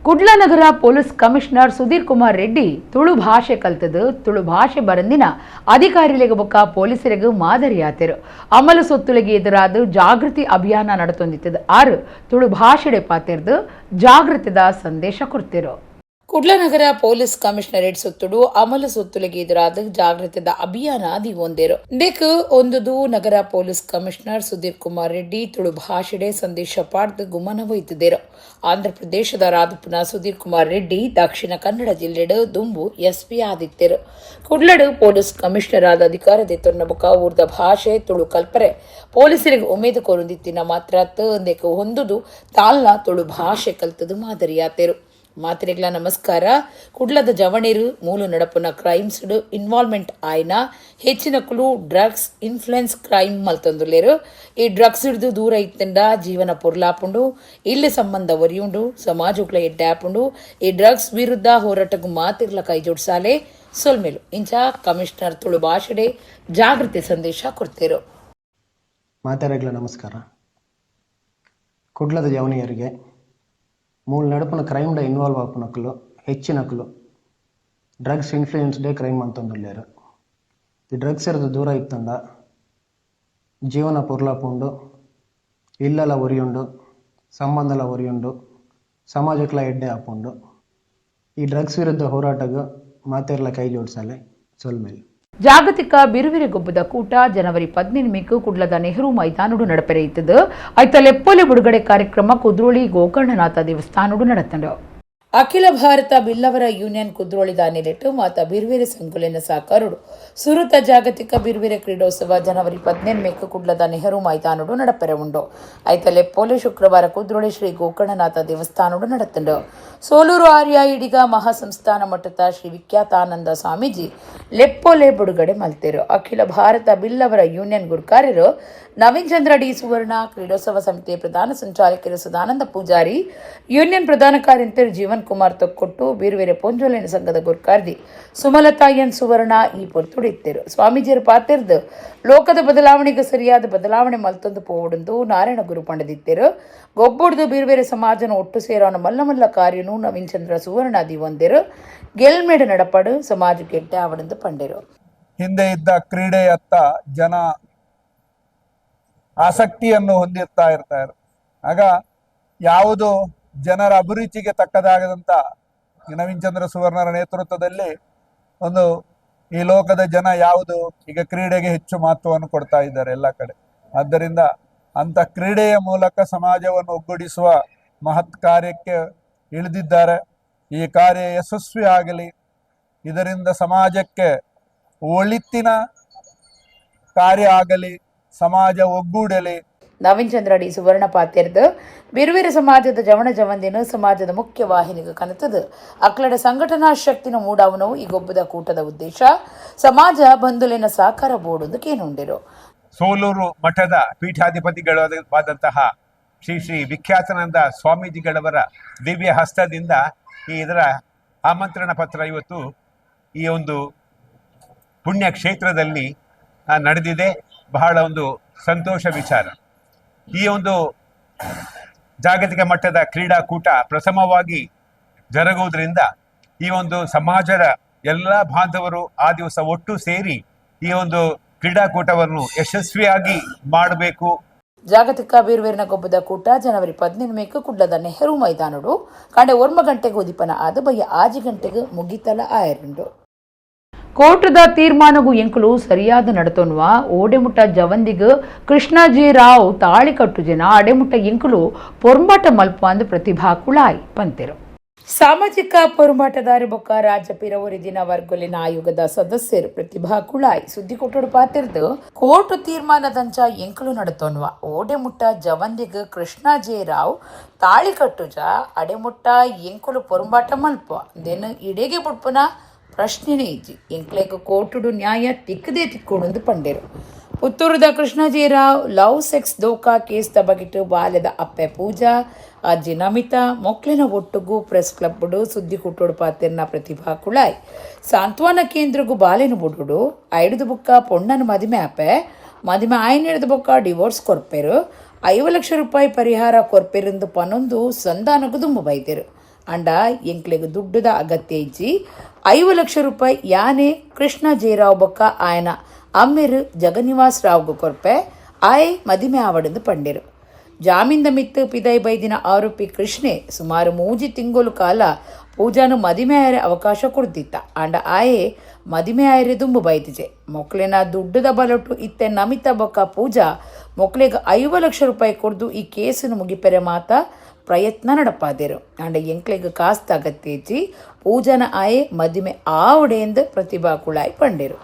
ಕುಡ್ಲನಗರ ಪೊಲೀಸ್ ಕಮಿಷನರ್ ಸುಧೀರ್ ಕುಮಾರ್ ರೆಡ್ಡಿ ತುಳು ಭಾಷೆ ಕಲ್ತದು ತುಳು ಭಾಷೆ ಬರಂದಿನ ಅಧಿಕಾರಿಗಳಿಗೆ ಬೊಕ್ಕ ಪೊಲೀಸರಿಗೂ ಮಾದರಿಯಾತೆರು ಅಮಲು ಸೊತ್ತುಳಿಗೆ ಎದುರಾದ ಜಾಗೃತಿ ಅಭಿಯಾನ ನಡತೊಂದಿತ್ತದು ಆರು ತುಳು ಭಾಷೆಡೆ ಪಾತೆರ್ದು ಜಾಗೃತಿದ ಸಂದೇಶ ಕೊಡ್ತಿರು ಕುಡ್ಲನಗರ ಪೊಲೀಸ್ ಕಮಿಷನರೇಟ್ ಸುತ್ತುಡು ಅಮಲು ಸೊತ್ತುಳಿಗೆ ಎದುರಾದ ಜಾಗೃತಿದ ಅಭಿಯಾನ ದಿಗೊಂದೇರು ದೇಕ್ ಒಂದುದು ನಗರ ಪೊಲೀಸ್ ಕಮಿಷನರ್ ಸುಧೀರ್ ಕುಮಾರ್ ರೆಡ್ಡಿ ತುಳು ಭಾಷೆಡೆ ಸಂದೇಶ ಪಾಡ್ದು ಗುಮನವೊಯ್ತಿದ್ದೇರು ಆಂಧ್ರ ಪ್ರದೇಶದ ರಾಧಪುನ ಸುಧೀರ್ ಕುಮಾರ್ ರೆಡ್ಡಿ ದಕ್ಷಿಣ ಕನ್ನಡ ಜಿಲ್ಲೆಡ್ ದುಂಬು ಎಸ್ಪಿ ಆದಿತ್ಯರು ಕುಡ್ಲಡು ಪೊಲೀಸ್ ಕಮಿಷನರ್ ಆದ ಅಧಿಕಾರದ ತೊನ್ನಬುಕ ಊರ್ದ ಭಾಷೆ ತುಳು ಕಲ್ಪರೆ ಪೊಲೀಸರಿಗೆ ಉಮೇದು ಕೊರುಂದಿತ್ತಿನ ಮಾತ್ರ ದೇಕ್ ಹೊಂದುದು ತಾಲ್ನ ತುಳು ಭಾಷೆ ಕಲ್ತದು ಮಾದರಿಯಾತೆರು ಮಾತ್ರೆಗಳ ನಮಸ್ಕಾರ ಕುಡ್ಲದ ಜವಣೇರು ಮೂಲು ನಡಪುನ ಕ್ರೈಮ್ಸ್ ಇನ್ವಾಲ್ವ್ಮೆಂಟ್ ಆಯ್ನ ಹೆಚ್ಚಿನಕ್ಕೂ ಡ್ರಗ್ಸ್ ಇನ್ಫ್ಲುಯೆನ್ಸ್ ಕ್ರೈಮ್ ಮಲ್ತೊಂದುಲ್ಲೇರು ಈ ಡ್ರಗ್ಸ್ ಹಿಡಿದು ದೂರ ಇತ್ತಂಡ ಜೀವನ ಪೊರ್ಲಾಪುಂಡು ಇಲ್ಲಿ ಸಂಬಂಧ ಒರಿಯುಂಡು ಸಮಾಜಗಳ ಎಡ್ಡಾಪುಂಡು ಈ ಡ್ರಗ್ಸ್ ವಿರುದ್ಧ ಹೋರಾಟಕ್ಕೂ ಮಾತಿರ್ಲ ಕೈ ಜೋಡಿಸಾಲೆ ಸೊಲ್ಮೇಲು ಇಂಚ ಕಮಿಷನರ್ ತುಳು ಭಾಷೆಡೆ ಜಾಗೃತಿ ಸಂದೇಶ ಕೊಡ್ತೇರು ಮಾತೆರೆಗಳ ನಮಸ್ಕಾರ ಕುಡ್ಲದ ಜವನಿಯರಿಗೆ ಮೂಲ ನಡುಪನ ಕ್ರೈಮ್ಡ ಇನ್ವಾಲ್ವ್ ಆಪುನಕ್ಕಲು ಹೆಚ್ಚಿನಕ್ಕಲು ಡ್ರಗ್ಸ್ ಇನ್ಫ್ಲೂಯೆನ್ಸ್ಡೇ ಕ್ರೈಮ್ ಅಂತಂದುಲ್ಲೇರು ಈ ಡ್ರಗ್ಸ್ ಇರೋದು ದೂರ ಇತ್ತಂಡ ಜೀವನ ಪೊರ್ಲಾಪುಂಡು ಇಲ್ಲೆಲ್ಲ ಒರಿಯುಂಡು ಸಂಬಂಧಲ ಒರಿಯುಂಡು ಸಮಾಜಕ್ಲ ಎಡ್ಡೆ ಆಪುಂಡು ಈ ಡ್ರಗ್ಸ್ ವಿರುದ್ಧ ಹೋರಾಟಗೂ ಮಾತೆರ್ಲ ಕೈ ಜೋಡಿಸಲೆ ಸೊಲ್ಮೇಲೆ ಜಾಗತಿಕ ಬಿರುವಿರೆ ಗೊಬ್ಬದ ಕೂಟ ಜನವರಿ 17 ಕುಡ್ಲದ ನೆಹರು ಮೈದಾನುಡು ನಡಪೆರೆಯಿತದು ಐತ ಲೆಪ್ಪೊಲೆ ಬಿಡುಗಡೆ ಕಾರ್ಯಕ್ರಮ ಕುದ್ರೋಳಿ ಗೋಕರ್ಣನಾಥ ದೇವಸ್ಥಾನುಡು ನಡತಂಡು ಅಖಿಲ ಭಾರತ ಬಿಲ್ಲವರ ಯೂನಿಯನ್ ಕುದ್ರೋಳಿ ದಾನಿಲೆಟ್ಟು ಮಾತ ಬಿರ್ವೇರೆ ಸಂಕುಲಿನ ಸಾಕಾರುಡು ಸುರುತ ಜಾಗತಿಕ ಬಿರ್ವೇರೆ ಕ್ರೀಡೋತ್ಸವ ಜನವರಿ 17 ಕುಡ್ಲದ ನೆಹರು ಮೈದಾನುಡು ನಡಪೆರೆ ಉಂಡು ಐತ ಲೆಪ್ಪೊಲೆ ಶುಕ್ರವಾರ ಕುದ್ರೋಳಿ ಶ್ರೀ ಗೋಕರ್ಣನಾಥ ದೇವಸ್ಥಾನುಡು ನಡತಂಡು ಸೋಲೂರು ಆರ್ಯ ಇಡಿಗ ಮಹಾಸಂಸ್ಥಾನ ಮಠದ ಶ್ರೀ ವಿಖ್ಯಾತಾನಂದ ಸ್ವಾಮೀಜಿ ಲೆಪ್ಪೊಲೆ ಬಿಡುಗಡೆ ಮಲ್ತೇರು ಅಖಿಲ ಭಾರತ ಬಿಲ್ಲವರ ಯೂನಿಯನ್ ಗುಡ್ಕಾರ್ಯರು ನವೀನ್ ಚಂದ್ರ ಡಿ ಸುವರ್ಣ ಕ್ರೀಡೋತ್ಸವ ಸಮಿತಿಯ ಪ್ರಧಾನ ಸಂಚಾಲಕರು ಸದಾನಂದ ಪೂಜಾರಿ ಯೂನಿಯನ್ ಪ್ರಧಾನ ಕಾರ್ಯಂತರು ಜೀವನ್ ಕುಮಾರ್ ತೊಕ್ಕೊಟ್ಟು ಬೀರ್ವೇರೆ ಪೊಂಜೋಲಿನ ಸಂಘದ ಗುರ್ಕಾರ್ದಿ ಸುಮಲತಾ ಎನ್ ಸುವರ್ಣ ಈ ಪೊರ್ತುಡಿತ್ತೇರು ಸ್ವಾಮೀಜಿಯರು ಪಾತೆರ್ದು ಲೋಕದ ಬದಲಾವಣೆಗೆ ಸರಿಯಾದ ಬದಲಾವಣೆ ಮಲ್ತೊಂದು ಪೋವುಡೆಂದು ನಾರಾಯಣ ಗುರು ಪಂಡದಿತ್ತೇರು ಗೊಬ್ಬೊಡ್ದು ಬೀರ್ವೇರೆ ಸಮಾಜನ ಒಟ್ಟು ಸೇರೋನ ಮಲ್ಲ ಮಲ್ಲ ಕಾರ್ಯನು ನವೀನ್ ಚಂದ್ರ ಸುವರ್ಣ ದಿವಂದೇರು ಗೆಲ್ಮೆಡ್ ನಡಪಡು ಸಮಾಜಕ್ಕೆ ಎಡ್ಡೆ ಆವಡೆಂದು ಪಂಡೇರು ಹಿಂದೆ ಇದ್ದ ಕ್ರೀಡೆಯತ್ತ ಜನ ಆಸಕ್ತಿಯನ್ನು ಹೊಂದಿರ್ತಾ ಇರ್ತಾರೆ. ಆಗ ಯಾವುದು ಜನರ ಅಭಿರುಚಿಗೆ ತಕ್ಕದಾಗದಂತ ನವೀನ್ ಚಂದ್ರ ಸುವರ್ಣರ ನೇತೃತ್ವದಲ್ಲಿ ಒಂದು ಈ ಲೋಕದ ಜನ ಯಾವುದು ಈಗ ಕ್ರೀಡೆಗೆ ಹೆಚ್ಚು ಮಹತ್ವವನ್ನು ಕೊಡ್ತಾ ಇದ್ದಾರೆ ಎಲ್ಲ ಕಡೆ. ಆದ್ದರಿಂದ ಅಂತ ಕ್ರೀಡೆಯ ಮೂಲಕ ಸಮಾಜವನ್ನು ಒಗ್ಗೂಡಿಸುವ ಮಹತ್ ಕಾರ್ಯಕ್ಕೆ ಇಳಿದಿದ್ದಾರೆ. ಈ ಕಾರ್ಯ ಯಶಸ್ವಿ ಆಗಲಿ, ಇದರಿಂದ ಸಮಾಜಕ್ಕೆ ಒಳಿತಿನ ಕಾರ್ಯ ಆಗಲಿ, ಸಮಾಜ ಒಗ್ಗೂಡಲಿ. ನವೀನ್ ಚಂದ್ರ ಡಿ ಸುವರ್ಣ ಪಾತ್ಯರ್ದು ಬಿರುವಿರ ಸಮಾಜದ ಜವಣ ಜವಂದಿನ ಸಮಾಜದ ಮುಖ್ಯ ವಾಹಿನಿಗೆ ಕನತದು ಅಕ್ಲಡ ಸಂಘಟನಾ ಶಕ್ತಿನ ಮೂಡಾವನು ಈ ಗೊಬ್ಬದ ಕೂಟದ ಉದ್ದೇಶ ಸಮಾಜ ಬಂಧುಲಿನ ಸಾಕಾರ ಬೋರ್ಡು ಕೇನುಂಡಿರು. ಸೋಲೂರು ಮಠದ ಪೀಠಾಧಿಪತಿಗಳಾದಂತಹ ಶ್ರೀ ಶ್ರೀ ವಿಖ್ಯಾತಾನಂದ ಸ್ವಾಮೀಜಿಗಳವರ ದಿವ್ಯ ಹಸ್ತದಿಂದ ಇದರ ಆಮಂತ್ರಣ ಪತ್ರ ಇವತ್ತು ಈ ಒಂದು ಪುಣ್ಯ ಕ್ಷೇತ್ರದಲ್ಲಿ ನಡೆದಿದೆ. ಬಹಳ ಒಂದು ಸಂತೋಷ ವಿಚಾರ. ಈ ಒಂದು ಜಾಗತಿಕ ಮಟ್ಟದ ಕ್ರೀಡಾಕೂಟ ಪ್ರಥಮವಾಗಿ ಜರುಗುವುದರಿಂದ ಈ ಒಂದು ಸಮಾಜದ ಎಲ್ಲ ಬಾಂಧವರು ಆ ದಿವಸ ಒಟ್ಟು ಸೇರಿ ಈ ಒಂದು ಕ್ರೀಡಾಕೂಟವನ್ನು ಯಶಸ್ವಿಯಾಗಿ ಮಾಡಬೇಕು. ಜಾಗತಿಕ ಬೀರ್ವೇರಿನ ಗೊಬ್ಬದ ಕೂಟ ಜನವರಿ 17 ಕುಡ್ಲದ ನೆಹರು ಮೈದಾನಡು ಕಾಂಡೆ 1 ಗಂಟೆಗೆ ಉದಿಪನ ಆದ ಬಯ್ಯ 6 ಗಂಟೆಗೆ ಮುಗಿತಲ ಆಯರುಂಡು. ಕೋರ್ಟದ ತೀರ್ಮಾನಗೂ ಎಂಕುಲು ಸರಿಯಾದ ನಡತೊನ್ನುವ ಓಡೆಮುಟ್ಟ ಜವಂದಿಗ ಕೃಷ್ಣಜಿ ರಾವ್ ತಾಳಿಕಟ್ಟು ಜನ ಅಡೆಮುಟ್ಟ ಎಂಕುಲು ಪೊರ್ಂಬಾಟ ಮಲ್ಪ ಅಂದು ಪ್ರತಿಭಾ ಕುಳಾಯಿ ಪಂತೆರು. ಸಾಮಾಜಿಕ ಪೊರುಮಾಟದಾರಿ ಬೊಕ್ಕ ರಾಜ್ಯ ಪಿರವರಿದಿನ ವರ್ಗೊಲಿನ ಆಯೋಗದ ಸದಸ್ಯರು ಪ್ರತಿಭಾ ಕುಳಾಯಿ ಸುದ್ದಿ ಕೊಟ್ಟೋಡು ಪಾತಿರ್ದು ಕೋರ್ಟ್ ತೀರ್ಮಾನದಂಚ ಎಂಕಲು ನಡತೋನ್ವ ಓಡೆಮುಟ್ಟ ಜವಂದಿಗ ಕೃಷ್ಣ ಜೆ ರಾವ್ ತಾಳಿ ಕಟ್ಟುಜ ಅಡೆಮುಟ್ಟ ಎಂಕುಲು ಪೊರುಮಾಟ ಮಲ್ಪ ದೆನ್ ಇಡೆಗೆ ಬುಡ್ಪುನ ಪ್ರಶ್ನೆನೇ ಇಜ್ಜಿ ಎಂಕ್ಲೆಗ್ ಕೋರ್ಟುಡು ನ್ಯಾಯ ತಿಕ್ಕದೇ ತಿಕ್ಕೊಡು ಪಂಡೇರು ಪುತ್ತೂರದ ಕೃಷ್ಣಜೀರಾವ್ ಲವ್ ಸೆಕ್ಸ್ ದೋಖಾ ಕೇಸ್ ಬಗೆಟು ಬಾಲ್ಯದ ಅಪ್ಪೆ ಪೂಜಾ ಅಜ್ಜಿ ನಮಿತಾ ಮೊಕ್ಲಿನ ಒಟ್ಟುಗು ಪ್ರೆಸ್ ಕ್ಲಬ್ಡು ಸುದ್ದಿ ಕುಟ್ಟೋಡು ಪಾತಿರ್ನ ಪ್ರತಿಭಾ ಕುಳಾಯ್ ಸಾಂತ್ವನ ಕೇಂದ್ರಗೂ ಬಾಲೆನು ಬುಡುಡು ಐಡುದು ಬುಕ್ಕ ಪೊಣ್ಣನ ಮದಿಮೆ ಅಪ್ಪೆ ಮದಿಮೆ ಆಯ್ನ ಹಿಡಿದು ಬುಕ್ಕ ಡಿವೋರ್ಸ್ ಕೊರ್ಪೆರು 5 ಲಕ್ಷ ರೂಪಾಯಿ ಪರಿಹಾರ ಕೊರ್ಪೆರಿಂದು ಪನೊಂದು ಸಂಧಾನಗೂ ದುಂಬು ಬೈದಿರು ಅಂಡ ಎಂಕ್ಲೆಗ್ ದುಡ್ಡುದ ಅಗತ್ಯ ಇಜ್ಜಿ 5 ಲಕ್ಷ ರೂಪಾಯಿ ಯಾನೆ ಕೃಷ್ಣ ಜೇರಾವ್ ಬೊಕ್ಕ ಆಯನ ಅಮ್ಮೆರು ಜಗನ್ನಿವಾಸ್ ರಾವ್ಗೂ ಕೊರ್ಪೆ ಆಯ್ ಮದಿಮೆ ಆವಡದು ಪಂಡೇರು ಜಾಮೀನ್ದ ಮಿತ್ತು ಪಿದೈ ಬೈದಿನ ಆರೋಪಿ ಕೃಷ್ಣೆ ಸುಮಾರು 3 ತಿಂಗಳು ಕಾಲ ಪೂಜಾನು ಮದಿಮೆ ಆಯರೆ ಅವಕಾಶ ಕೊಡ್ತಿತ್ತ ಅಂಡ ಆಯೆ ಮದಿಮೆ ಆಯರೆ ದುಂಬು ಬೈದಿಜೆ ಮೊಕ್ಲೆನ ದುಡ್ಡುದ ಬಲೊಟ್ಟು ಇತ್ತೆ ನಮಿತ ಬೊಕ್ಕ ಪೂಜಾ ಮೊಕ್ಲೆಗೆ 5 ಲಕ್ಷ ರೂಪಾಯಿ ಕೊಡ್ದು ಈ ಕೇಸನ್ನು ಮುಗಿಪೆರೆ ಮಾತ ಪ್ರಯತ್ನ ನಡಪಾದೇರು ಅಂಡ ಎಂಕ್ಲೆಗೆ ಕಾಸ್ತ ಅಗತ್ಯ ಇಜ್ಜಿ ಪೂಜಾನ ಆಯೆ ಮದಿಮೆ ಆವಡೆಂದು ಪ್ರತಿಭಾ ಕುಳಾಯಿ ಪಂಡೇರು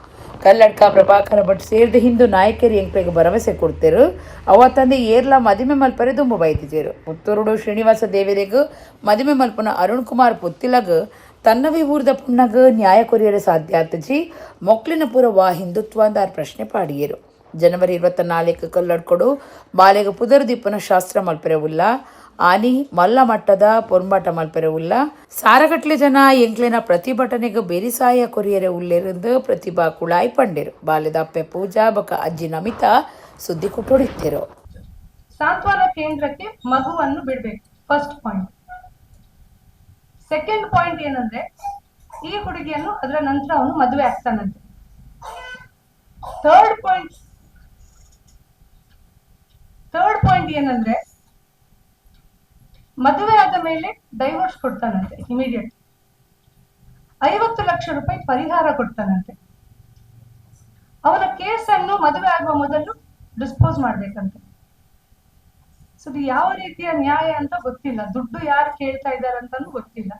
ಕಲ್ಲಡ್ಕ ಪ್ರಭಾಕರ ಭಟ್ ಸೇರಿದ ಹಿಂದೂ ನಾಯಕರು ಎಂಕ್ಲೆಗೆ ಭರವಸೆ ಕೊಡ್ತೇರು ಅವತ್ತಂದೆ ಏರ್ಲ ಮದಿಮೆ ಮಲ್ಪರೆ ದುಂಬು ಬೈತಿದ್ದೇರು ಪುತ್ತೂರುಡು ಶ್ರೀನಿವಾಸ ದೇವರಿಗೂ ಮದಿಮೆ ಮಲ್ಪನ ಅರುಣ್ ಕುಮಾರ್ ಪುತ್ತಿಲಗ್ ತನ್ನವೇ ಊರ್ದ ಪುಣ್ಣಗ್ ನ್ಯಾಯ ಕೊರಿಯರೆ ಸಾಧ್ಯ ಆತಜಿ ಮೊಕ್ಲಿನ ಪುರವ ಹಿಂದುತ್ವ ಅಂದಾರ ಪ್ರಶ್ನೆ ಪಾಡಿಯರು ಜನವರಿ 24 ಕಲ್ಲಡ್ಕೊಡು ಬಾಲೆಗೆ ಪುದರ್ದಿಪ್ಪನ ಶಾಸ್ತ್ರ ಮಲ್ಪರೆ ಉಲ್ಲ ಆನಿ ಮಲ್ಲ ಮಟ್ಟದ ಪೊರ್ಮಾಟ ಮಲ್ಪರೆ ಉಲ್ಲ ಸಾರಗಟ್ಲೆ ಜನ ಎಂಕ್ಲೆನ ಪ್ರತಿಭಟನೆಗೆ ಬೇರಿಸಾಯ ಕೊರಿಯರೆ ಉಲ್ಲೆರಂದು ಪ್ರತಿಭಾ ಕುಳಾಯಿ ಪಂಡೇರು ಬಾಲ್ಯದ ಅಪ್ಪೆ ಪೂಜಾ ಬಕ ಅಜ್ಜಿ ನಮಿತಾ ಸುದ್ದಿ ಕೊಟ್ಟೊಡಿತ್ತೇರು ಸಾಂತ್ವನ ಕೇಂದ್ರಕ್ಕೆ ಮಗುವನ್ನು ಬಿಡಬೇಕು ಫಸ್ಟ್ ಪಾಯಿಂಟ್. ಸೆಕೆಂಡ್ ಪಾಯಿಂಟ್ ಏನಂದ್ರೆ ಈ ಹುಡುಗಿಯನ್ನು ಅದರ ನಂತರ ಅವನು ಮದುವೆ ಆಗ್ತಾನಂತೆ. ಥರ್ಡ್ ಪಾಯಿಂಟ್ ಏನಂದ್ರೆ ಮದುವೆ ಆದ ಮೇಲೆ ಡೈವೋರ್ಸ್ ಕೊಡ್ತಾನಂತೆ ಇಮಿಡಿಯೇಟ್. 50 ಲಕ್ಷ ರೂಪಾಯಿ ಪರಿಹಾರ ಕೊಡ್ತಾನಂತೆ. ಅವನ ಕೇಸನ್ನು ಮದುವೆ ಆಗುವ ಮೊದಲು ಡಿಸ್ಪೋಸ್ ಮಾಡ್ಬೇಕಂತೆ. ಸೊ ಇದು ಯಾವ ರೀತಿಯ ನ್ಯಾಯ ಅಂತ ಗೊತ್ತಿಲ್ಲ. ದುಡ್ಡು ಯಾರು ಕೇಳ್ತಾ ಇದ್ದಾರೆ ಅಂತಾನು ಗೊತ್ತಿಲ್ಲ.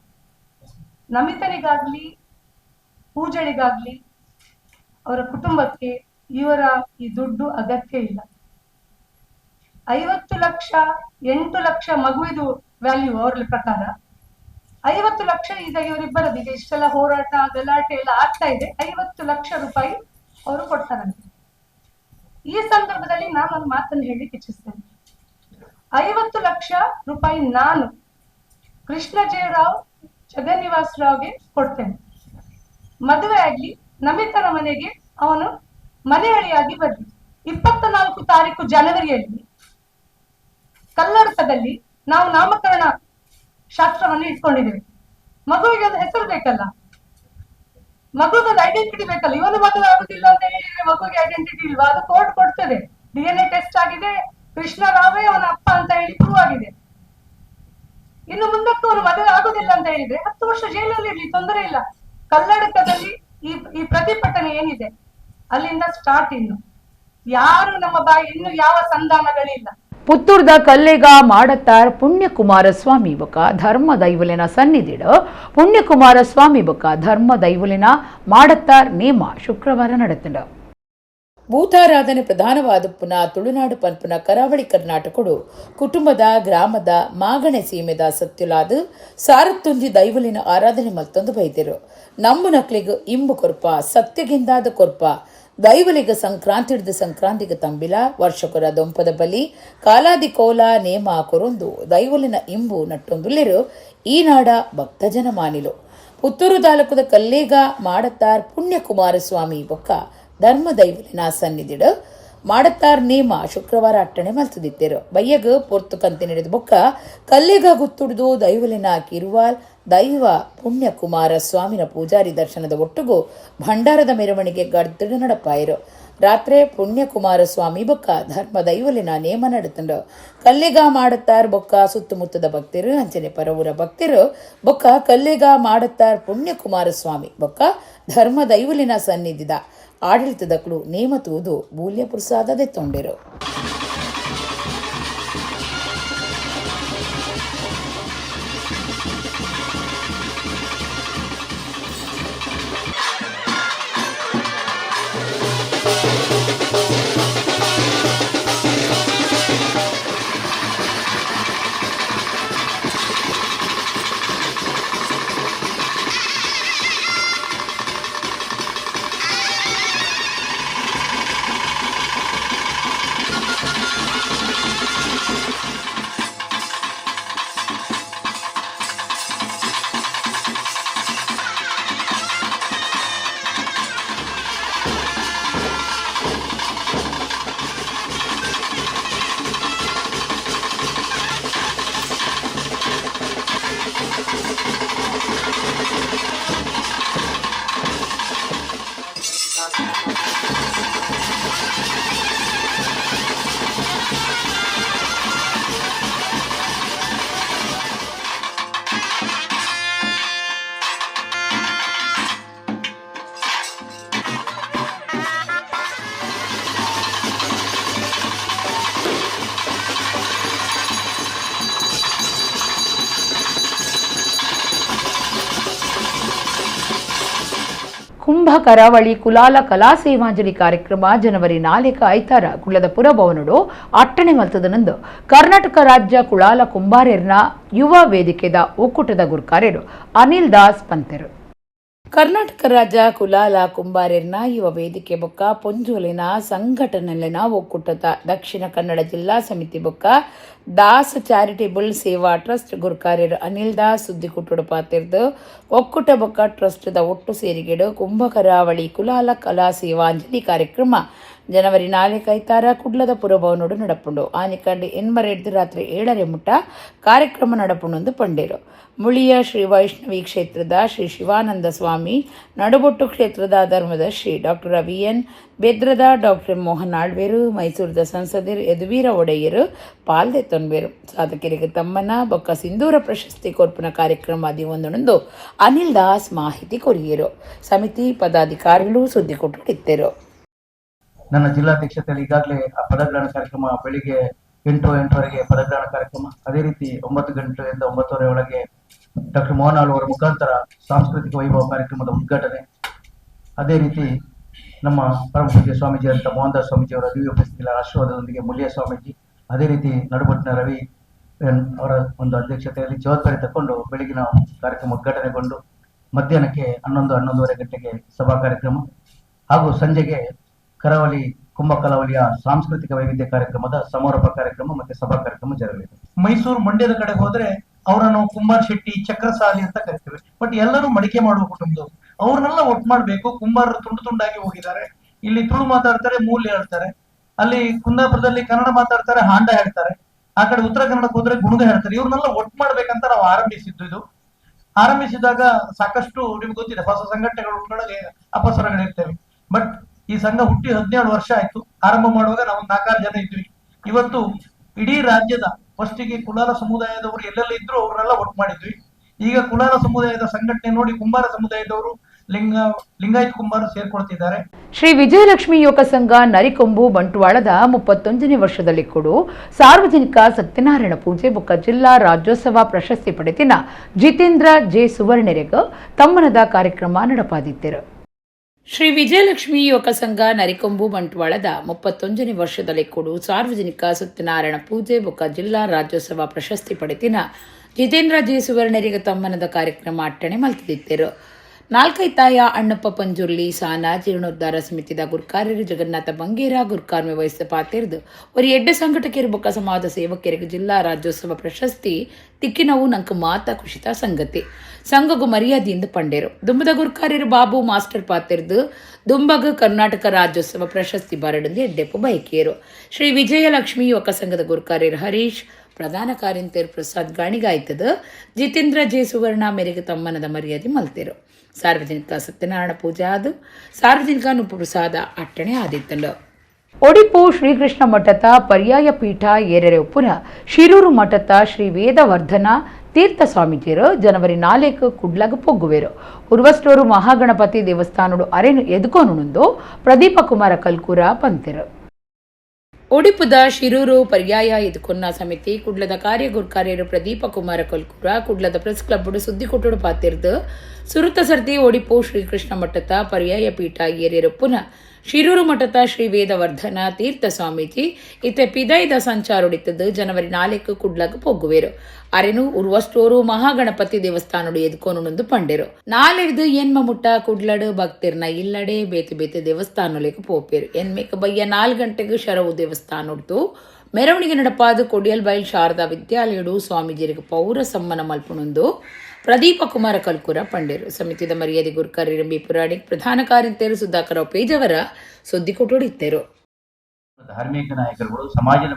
ನಮಿತನಿಗಾಗ್ಲಿ ಪೂಜಳಿಗಾಗ್ಲಿ ಅವರ ಕುಟುಂಬಕ್ಕೆ ಇವರ ಈ ದುಡ್ಡು ಅಗತ್ಯ ಇಲ್ಲ. 50 ಲಕ್ಷ 8 ಲಕ್ಷ ಮಗುವಿದು ವ್ಯಾಲ್ಯೂ ಅವ್ರ ಪ್ರಕಾರ. 50 ಲಕ್ಷ ಈಗ ಇವರಿಬ್ಬರದ್ದು ಈಗ ಇಷ್ಟೆಲ್ಲ ಹೋರಾಟ ಗಲಾಟೆ ಎಲ್ಲ ಆಗ್ತಾ ಇದೆ. 50 ಲಕ್ಷ ರೂಪಾಯಿ ಅವರು ಕೊಡ್ತಾರಂತೆ. ಈ ಸಂದರ್ಭದಲ್ಲಿ ನಾನು ಒಂದು ಮಾತನ್ನು ಹೇಳಿಕ್ಕೆ ಇಚ್ಛಿಸ್ತೇನೆ. 50 ಲಕ್ಷ ರೂಪಾಯಿ ನಾನು ಕೃಷ್ಣ ಜೆ ರಾವ್ ಜಗನ್ನಿವಾಸ್ ರಾವ್ಗೆ ಕೊಡ್ತೇನೆ. ಮದುವೆ ಆಗ್ಲಿ ನಮಿತನ ಮನೆಗೆ ಅವನು ಮನೆಯಳಿಯಾಗಿ ಬರ್ಲಿ. 24 ತಾರೀಕು ಜನವರಿಯಲ್ಲಿ ಕಲ್ಲಡ್ಕದಲ್ಲಿ ನಾವು ನಾಮಕರಣ ಶಾಸ್ತ್ರವನ್ನು ಇಟ್ಕೊಂಡಿದ್ದೇವೆ. ಮಗುವಿಗೆ ಒಂದು ಹೆಸರು ಬೇಕಲ್ಲ, ಮಗುಗೊಂದು ಐಡೆಂಟಿಟಿ ಬೇಕಲ್ಲ. ಇವನು ಮದುವೆ ಆಗುದಿಲ್ಲ ಅಂತ ಹೇಳಿದ್ರೆ ಮಗುವಿಗೆ ಐಡೆಂಟಿಟಿ ಇಲ್ವಾ? ಅದು ಕೋರ್ಟ್ ಕೊಡ್ತದೆ. DNA ಟೆಸ್ಟ್ ಆಗಿದೆ, ಕೃಷ್ಣ ರಾವೇ ಅವನ ಅಪ್ಪ ಅಂತ ಹೇಳಿ ಪ್ರೂವ್ ಆಗಿದೆ. ಇನ್ನು ಮುಂದಕ್ಕೂ ಅವನು ಮದುವೆ ಆಗುದಿಲ್ಲ ಅಂತ ಹೇಳಿದ್ರೆ 10 ವರ್ಷ ಜೈಲಲ್ಲಿ ಇರ್ಲಿ, ತೊಂದರೆ ಇಲ್ಲ. ಕಲ್ಲಡ್ಕದಲ್ಲಿ ಈ ಪ್ರತಿಭಟನೆ ಏನಿದೆ ಅಲ್ಲಿಂದ ಸ್ಟಾರ್ಟ್. ಇನ್ನು ಯಾರು ನಮ್ಮ ಬಾಯಿ ಇನ್ನು ಯಾವ ಸಂಧಾನಗಳಿಲ್ಲ. ಪುತ್ತೂರ್ದ ಕಲ್ಲೆಗ ಮಾಡತ್ತಾರ್ ಪುಣ್ಯಕುಮಾರ ಸ್ವಾಮಿ ಬೊಕ ಧರ್ಮ ದೈವಲಿನ ಸನ್ನಿಧಿಡು ಪುಣ್ಯಕುಮಾರ ಸ್ವಾಮಿ ಬೊಕ ಧರ್ಮ ದೈವಲಿನ ಮಾಡತ್ತಾರ್ ನೇಮ ಶುಕ್ರವಾರ ನಡೆತಂಡ. ಭೂತಾರಾಧನೆ ಪ್ರಧಾನವಾದ ಪುನ ತುಳುನಾಡು ಪನ್ಪುನ ಕರಾವಳಿ ಕರ್ನಾಟಕಡು ಕುಟುಂಬದ ಗ್ರಾಮದ ಮಾಗಣೆ ಸೀಮೆದ ಸತ್ಯುಲಾದು ಸಾರತ್ತುಂಜಿ ದೈವಲಿನ ಆರಾಧನೆ ಮಲ್ತೊಂದು ಬೈದಿರು. ನಮ್ಮ ನಕ್ಲಿಗ ಇಂಬು ಕೊರ್ಪ ಸತ್ಯಗಿಂದಾದ ಕೊರ್ಪ ದೈವಲಿಗ ಸಂಕ್ರಾಂತಿ ಹಿಡಿದು ಸಂಕ್ರಾಂತಿಗೆ ತಂಬಿಲ ವರ್ಷಕೊರ ದೊಂಪದ ಬಲಿ ಕಾಲಾದಿ ಕೋಲ ನೇಮ ಕೊರೊಂದು ದೈವಲಿನ ಇಂಬು ನಟ್ಟೊಂದುಲ್ಲೆರು ಈ ನಾಡ ಭಕ್ತಜನ ಮಾನಿಲು. ಪುತ್ತೂರು ತಾಲೂಕದ ಕಲ್ಲೇಗ ಮಾಡತ್ತಾರ್ ಪುಣ್ಯಕುಮಾರ ಸ್ವಾಮಿ ಬೊಕ್ಕ ಧರ್ಮ ದೈವಲಿನ ಸನ್ನಿಧಿಡು ಮಾಡತ್ತಾರ್ ನೇಮ ಶುಕ್ರವಾರ ಅಟ್ಟಣೆ ಮಲ್ತದಿತ್ತೇರು. ಬಯ್ಯಗ ಪೊರ್ತು ಕಂತಿ ನಡೆದ ಬೊಕ್ಕ ಕಲ್ಲೇಗ ಗುತ್ತುಡ್ದು ದೈವಲಿನ ಕಿರುವಾಲ್ ದೈವ ಪುಣ್ಯಕುಮಾರ ಸ್ವಾಮಿನ ಪೂಜಾರಿ ದರ್ಶನದ ಒಟ್ಟುಗೂ ಭಂಡಾರದ ಮೆರವಣಿಗೆ ಗಡ್ದಡು ನಡಪಾಯಿರು. ರಾತ್ರಿ ಪುಣ್ಯಕುಮಾರ ಸ್ವಾಮಿ ಬೊಕ್ಕ ಧರ್ಮ ದೈವಲಿನ ನೇಮ ನಡೆತಂಡು. ಕಲ್ಲೆಗ ಮಾಡತ್ತಾರ್ ಬೊಕ್ಕ ಸುತ್ತಮುತ್ತದ ಭಕ್ತರು ಅಂಚನೆ ಪರವೂರ ಭಕ್ತರು ಬೊಕ್ಕ ಕಲ್ಲೆಗ ಮಾಡತ್ತಾರ್ ಪುಣ್ಯಕುಮಾರ ಸ್ವಾಮಿ ಬೊಕ್ಕ ಧರ್ಮ ದೈವಲಿನ ಸನ್ನಿಧಿದ ಆಡಳಿತದಕ್ಳು ನೇಮ ತೂದು ಮೂಲ್ಯ ಪ್ರಸಾದದೆ ತೊಂಡೆರು. ಕುಂಭ ಕರಾವಳಿ ಕುಲಾಲ ಕಲಾ ಸೇವಾಂಜಲಿ ಕಾರ್ಯಕ್ರಮ ಜನವರಿ 4 ಐತಾರ ಕುಳ್ಳದ ಪುರಭವನಡು ಅಟ್ಟಣೆ ಮಲ್ತದನಂದು ಕರ್ನಾಟಕ ರಾಜ್ಯ ಕುಳಾಲ ಕುಂಬಾರರ್ನ ಯುವ ವೇದಿಕೆದ ಒಕ್ಕೂಟದ ಗುರುಕಾರ್ಯರು ಅನಿಲ್ ದಾಸ್ ಪಂತೆರು. ಕರ್ನಾಟಕ ರಾಜ್ಯ ಕುಲಾಲ ಕುಂಬಾರರ್ನ ಯುವ ವೇದಿಕೆ ಬೊಕ್ಕ ಪೊಂಜೋಲಿನ ಸಂಘಟನೆಲಿನ ಒಕ್ಕೂಟದ ದಕ್ಷಿಣ ಕನ್ನಡ ಜಿಲ್ಲಾ ಸಮಿತಿ ಬೊಕ್ಕ ದಾಸ್ ಚಾರಿಟೇಬಲ್ ಸೇವಾ ಟ್ರಸ್ಟ್ ಗುರುಕಾರ್ಯರು ಅನಿಲ್ ದಾಸ್ ಸುದ್ದಿ ಕುಟ್ಟುಡು ಪಾತಿರ್ದು ಒಕ್ಕೂಟ ಬೊಕ್ಕ ಟ್ರಸ್ಟ್ದ ಒಟ್ಟು ಸೇರಿಗೆಡು ಕುಂಭ ಕರಾವಳಿ ಕುಲಾಲ ಕಲಾ ಸೇವಾಂಜಲಿ ಕಾರ್ಯಕ್ರಮ ಜನವರಿ 4 ಐತಾರ ಕುಡ್ಲದ ಪುರಭವನೋಡು ನಡಪುಂಡು. ಆನಿಕಂಡು ಎನ್ಮರೆಡ್ದು ರಾತ್ರಿ 7 ಮುಟ್ಟ ಕಾರ್ಯಕ್ರಮ ನಡಪುಂಡು ಪಂಡೇರು. ಮುಳಿಯ ಶ್ರೀ ವೈಷ್ಣವಿ ಕ್ಷೇತ್ರದ ಶ್ರೀ ಶಿವಾನಂದ ಸ್ವಾಮಿ, ನಡುಬೊಟ್ಟು ಕ್ಷೇತ್ರದ ಧರ್ಮದ ಶ್ರೀ ಡಾಕ್ಟರ್ ವಿ.ಎನ್. ಬೆದ್ರದ ಡಾಕ್ಟರ್ ಮೋಹನ್ ಆಳ್ವೇರು, ಮೈಸೂರದ ಸಂಸದರ್ ಯದುವೀರ ಒಡೆಯರು ಪಾಲ್ದೆ ತೊನ್ಬೇರು. ಸಾಧಕರಿಗೆ ತಮ್ಮನ ಬೊಕ್ಕ ಸಿಂಧೂರ ಪ್ರಶಸ್ತಿ ಕೊರ್ಪುನ ಕಾರ್ಯಕ್ರಮ ಒಂದೊಂದು ಅನಿಲ್ ದಾಸ್ ಮಾಹಿತಿ ಕೊರಿಯರು. ಸಮಿತಿ ಪದಾಧಿಕಾರಿಗಳು ಸುದ್ದಿ ಕೊಟ್ಟಿದ್ದರು. ನನ್ನ ಜಿಲ್ಲಾಧ್ಯಕ್ಷತೆಯಲ್ಲಿ ಈಗಾಗಲೇ ಪದಗ್ರಹಣ ಕಾರ್ಯಕ್ರಮ ಬೆಳಿಗ್ಗೆ 8:08ವರೆಗೆ ಪದಗ್ರಹಣ ಕಾರ್ಯಕ್ರಮ, ಅದೇ ರೀತಿ 9 ಗಂಟೆಯಿಂದ 9:30 ಒಳಗೆ ಡಾಕ್ಟರ್ ಮೋಹನ್ ಅವರ ಮುಖಾಂತರ ಸಾಂಸ್ಕೃತಿಕ ವೈಭವ ಕಾರ್ಯಕ್ರಮದ ಉದ್ಘಾಟನೆ, ಅದೇ ರೀತಿ ನಮ್ಮ ಪರಮ ಪೂಜ್ಯ ಸ್ವಾಮೀಜಿ ಅಂತ ಮೋಹನ್ ದಾಸ್ ಸ್ವಾಮೀಜಿ ಅವರ ದಿವ್ಯ ಉಪಸ್ಥಿತಿಯಲ್ಲಿ ಆಶೀರ್ವಾದದೊಂದಿಗೆ ಮುಳಿಯ ಸ್ವಾಮೀಜಿ, ಅದೇ ರೀತಿ ನಡುಬೊಟ್ಟಿನ ರವಿ ಅವರ ಒಂದು ಅಧ್ಯಕ್ಷತೆಯಲ್ಲಿ ಜವಾಬ್ದಾರಿ ತಗೊಂಡು ಬೆಳಗಿನ ಕಾರ್ಯಕ್ರಮ ಉದ್ಘಾಟನೆಗೊಂಡು ಮಧ್ಯಾಹ್ನಕ್ಕೆ 11:30 ಗಂಟೆಗೆ ಸಭಾ ಕಾರ್ಯಕ್ರಮ ಹಾಗೂ ಸಂಜೆಗೆ ಕರಾವಳಿ ಕುಂಭ ಕರಾವಳಿಯ ಸಾಂಸ್ಕೃತಿಕ ವೈವಿಧ್ಯ ಕಾರ್ಯಕ್ರಮದ ಸಮಾರೋಪ ಕಾರ್ಯಕ್ರಮ ಮತ್ತೆ ಸಭಾ ಕಾರ್ಯಕ್ರಮ ಜರಗಲಿದೆ. ಮೈಸೂರು ಮಂಡ್ಯದ ಕಡೆ ಹೋದ್ರೆ ಅವರನ್ನು ಕುಂಬಾರ್ ಶೆಟ್ಟಿ, ಚಕ್ರಸಾಲಿ ಅಂತ ಕರಿತೇವೆ. ಬಟ್ ಎಲ್ಲರೂ ಮಡಿಕೆ ಮಾಡುವ ಕುಟುಂಬದವರು, ಅವ್ರನ್ನೆಲ್ಲ ಒಟ್ಟು ಮಾಡ್ಬೇಕು. ಕುಂಬಾರರು ತುಂಡು ತುಂಡಾಗಿ ಹೋಗಿದ್ದಾರೆ. ಇಲ್ಲಿ ತುಳು ಮಾತಾಡ್ತಾರೆ, ಮೂಲೆ ಹೇಳ್ತಾರೆ. ಅಲ್ಲಿ ಕುಂದಾಪುರದಲ್ಲಿ ಕನ್ನಡ ಮಾತಾಡ್ತಾರೆ, ಹಾಂಡ ಹೇಳ್ತಾರೆ. ಆ ಕಡೆ ಉತ್ತರ ಕನ್ನಡಕ್ಕೆ ಹೋದ್ರೆ ಗುಣಗ ಹೇಳ್ತಾರೆ. ಇವ್ರನ್ನೆಲ್ಲ ಒಟ್ಟು ಮಾಡ್ಬೇಕಂತ ನಾವು ಆರಂಭಿಸಿದ್ದು. ಇದು ಆರಂಭಿಸಿದಾಗ ಸಾಕಷ್ಟು ನಿಮ್ಗೆ ಗೊತ್ತಿದೆ, ಹೊಸ ಸಂಘಟನೆಗಳು ಉಟ್ಕೊಳ್ಳೋಕೆ ಅಪಸರಗಳಿರ್ತೇವೆ. ಬಟ್ ಈ ಸಂಘ ಹುಟ್ಟಿ 17 ವರ್ಷ ಆಯ್ತು. ಆರಂಭ ಮಾಡುವಾಗ ನಾವು 4-6 ಜನ ಇದ್ವಿ. ಇವತ್ತು ಇಡೀ ರಾಜ್ಯದ ಫಸ್ಟಿಗೆ ಕುಲಾಲ ಸಮುದಾಯದವರು ಎಲ್ಲೆಲ್ಲ ಇದ್ರು ಅವ್ರನ್ನೆಲ್ಲ ಒಟ್ಟು ಮಾಡಿದ್ವಿ. ಈಗ ಕುಲಾಲ ಸಮುದಾಯದ ಸಂಘಟನೆ ನೋಡಿ ಕುಂಬಾರ ಸಮುದಾಯದವರು ಲಿಂಗಾಯತ್ ಕುಂಬಾರ ಸೇರ್ಕೊಳ್ತಿದ್ದಾರೆ. ಶ್ರೀ ವಿಜಯಲಕ್ಷ್ಮಿ ಯುವಕ ಸಂಘ ನರಿಕೊಂಬು ಬಂಟ್ವಾಳದ 31ನೇ ವರ್ಷದಲ್ಲಿ ಕೊಡು ಸಾರ್ವಜನಿಕ ಸತ್ಯನಾರಾಯಣ ಪೂಜೆ ಬೊಕ್ಕ ಜಿಲ್ಲಾ ರಾಜ್ಯೋತ್ಸವ ಪ್ರಶಸ್ತಿ ಪಡೆದಿನ ಜಿತೇಂದ್ರ ಜೆ ಸುವರ್ಣರೆಗ ತಮ್ಮನದ ಕಾರ್ಯಕ್ರಮ ನಡಪಾದಿದ್ದರು. ಶ್ರೀ ವಿಜಯಲಕ್ಷ್ಮಿ ಯುವಕ ಸಂಘ ನರಿಕೊಂಬು ಬಂಟ್ವಾಳದ 31ನೇ ವರ್ಷದಲ್ಲಿ ಕೊಡು ಸಾರ್ವಜನಿಕ ಸತ್ಯನಾರಾಯಣ ಪೂಜೆ ಬೊಕ್ಕ ಜಿಲ್ಲಾ ರಾಜ್ಯೋತ್ಸವ ಪ್ರಶಸ್ತಿ ಪಡೆದಿನ ಜಿತೇಂದ್ರ ಜೆ ಸುವರ್ಣರಿಗೆ ತಮ್ಮನದ ಕಾರ್ಯಕ್ರಮ ಅಟ್ಟಣೆ ಮಲ್ತಿದ್ದರು. 4 ತಾಯ ಅಣ್ಣಪ್ಪ ಪಂಜುರ್ಲಿ ಸಾನ ಜೀರ್ಣೋದ್ಧಾರ ಸಮಿತಿದ ಗುರುಕಾರ್ಯರು ಜಗನ್ನಾಥ ಬಂಗೇರ ಗುರುಕಾರ್ಮೆ ವಹಿಸಿದ ಪಾತಿರ್ದು ஒரு 8 ಸಂಘಟಕರು ಬೊಕ್ಕ ಸಮಾಜ ಸೇವಕರಿಗೆ ಜಿಲ್ಲಾ ರಾಜ್ಯೋತ್ಸವ ಪ್ರಶಸ್ತಿ ತಿಕ್ಕಿನವು ನಂಕ ಮಾತ ಖುಷಿತ ಸಂಗತಿ ಸಂಘಗು ಮರ್ಯಾದೆಯಿಂದ ಪಂಡೇರು. ದುಂಬದ ಗುರುಕಾರ್ಯರು ಬಾಬು ಮಾಸ್ಟರ್ ಪಾತಿರ್ದು ದುಂಬಗ ಕರ್ನಾಟಕ ರಾಜ್ಯೋತ್ಸವ ಪ್ರಶಸ್ತಿ ಬರಡಂದು ಎಡ್ಡೆಪ್ಪು ಬಯಕೇರು. ಶ್ರೀ ವಿಜಯಲಕ್ಷ್ಮಿ ಯುವಕ ಸಂಘದ ಗುರುಕಾರ್ಯರು ಹರೀಶ್, ಪ್ರಧಾನ ಕಾರ್ಯಂತರು ಪ್ರಸಾದ್ ಗಾಣಿಗಾಯ್ತದ ಜಿತೇಂದ್ರ ಜೆ ಸುವರ್ಣ ಮೇರೆಗೆ ತಮ್ಮನದ ಮರ್ಯಾದೆ ಮಲ್ತೇರು. ಸಾರ್ವಜನಿಕ ಸತ್ಯನಾರಾಯಣ ಪೂಜೆ ಆದು ಸಾರ್ವಜನಿಕ ನುಪ್ಪುಪ್ರಸಾದ ಅಟ್ಟಣೆ ಆದಿತ್ತಲ್ಲ. ಒಡಿಪು ಶ್ರೀಕೃಷ್ಣ ಮಠದ ಪರ್ಯಾಯ ಪೀಠ ಏರರೆ ಉಪ್ಪುನ ಶಿರೂರು ಮಠದ ಶ್ರೀ ವೇದವರ್ಧನ ತೀರ್ಥ ಸ್ವಾಮೀಜಿಯರು ಜನವರಿ 4 ಕುಡ್ಲಗ ಪೊಗ್ಗುವೆರು. ಉರ್ವಸ್ಟೋರು ಮಹಾಗಣಪತಿ ದೇವಸ್ಥಾನಡು ಅರೆನು ಎದುಕೋನುಂದು ಪ್ರದೀಪ ಕುಮಾರ ಕಲ್ಕೂರ ಪಂತೆರು. ಒಡಿಪುದ ಶಿರೂರು ಪರ್ಯಾಯ ಎದುಕೊನ್ನ ಸಮಿತಿ ಕುಡ್ಲದ ಕಾರ್ಯ ಗುರುಕಾರ್ಯರು ಪ್ರದೀಪ ಕುಮಾರ ಕಲ್ಕೂರ ಕುಡ್ಲದ ಪ್ರೆಸ್ ಕ್ಲಬ್ ಸುದ್ದಿ ಕೊಟ್ಟುಡು ಪಾತಿರ್ದು ಸುರುತ ಸರ್ತಿ ಒಡಿಪು ಶ್ರೀಕೃಷ್ಣ ಮಠದ ಪರ್ಯಾಯ ಪೀಠ ಏರಿಯರಪ್ಪುನ ಶಿರೂರು ಮಠದ ಶ್ರೀ ವೇದವರ್ಧನ ತೀರ್ಥ ಸ್ವಾಮೀಜಿ ಇತ್ತೆ ಪಿದೈದ ಸಂಚಾರೊಡಿತದ್ದು ಜನವರಿ 4 ಕುಡ್ಲಗ ಪೊಗ್ಗುವೇರು. ಅರೆನು ಉರ್ವಸ್ಟೋರು ಮಹಾಗಣಪತಿ ದೇವಸ್ಥಾನಡು ಎದುಕೋನುಂದು ಪಂಡೇರು. 4 ಎನ್ಮ ಮುಟ್ಟ ಕುಡ್ಲಡು ಭಕ್ತಿರ್ನ ಇಲ್ಲಡೆ ಬೇತೆ ಬೇತೆ ದೇವಸ್ಥಾನಲೇಕ ಪೋಪೇರು. ಎನ್ಮೇಕ ಬಯ್ಯ 4 ಗಂಟೆಗೆ ಶರವು ದೇವಸ್ಥಾನೊಡ್ತು ಮೆರವಣಿಗೆ ನಡಪಾದು ಕೊಡಿಯಲ್ ಬೈಲ್ ಶಾರದಾ ವಿದ್ಯಾಲಯಡು ಸ್ವಾಮೀಜಿರಿಗೆ ಪೌರ ಸಮ್ಮನ ಮಲ್ಪುಣುಂದು ಪ್ರದೀಪ ಕುಮಾರ ಕಲ್ಕೂರ ಪಂಡೇರು. ಸಮಿತಿದ ಮರ್ಯಾದೆ ಗುರುಕಾರ್ಯರು ಬಿ ಪುರಾಣಿಕ್, ಪ್ರಧಾನ ಕಾರ್ಯಂತರು ಸುಧಾಕರ ಪೇಜವರ ಸುದ್ದಿ ಕೊಟ್ಟೊಡಿದ್ದರು. ಧಾರ್ಮಿಕ ನಾಯಕರುಗಳು, ಸಮಾಜದ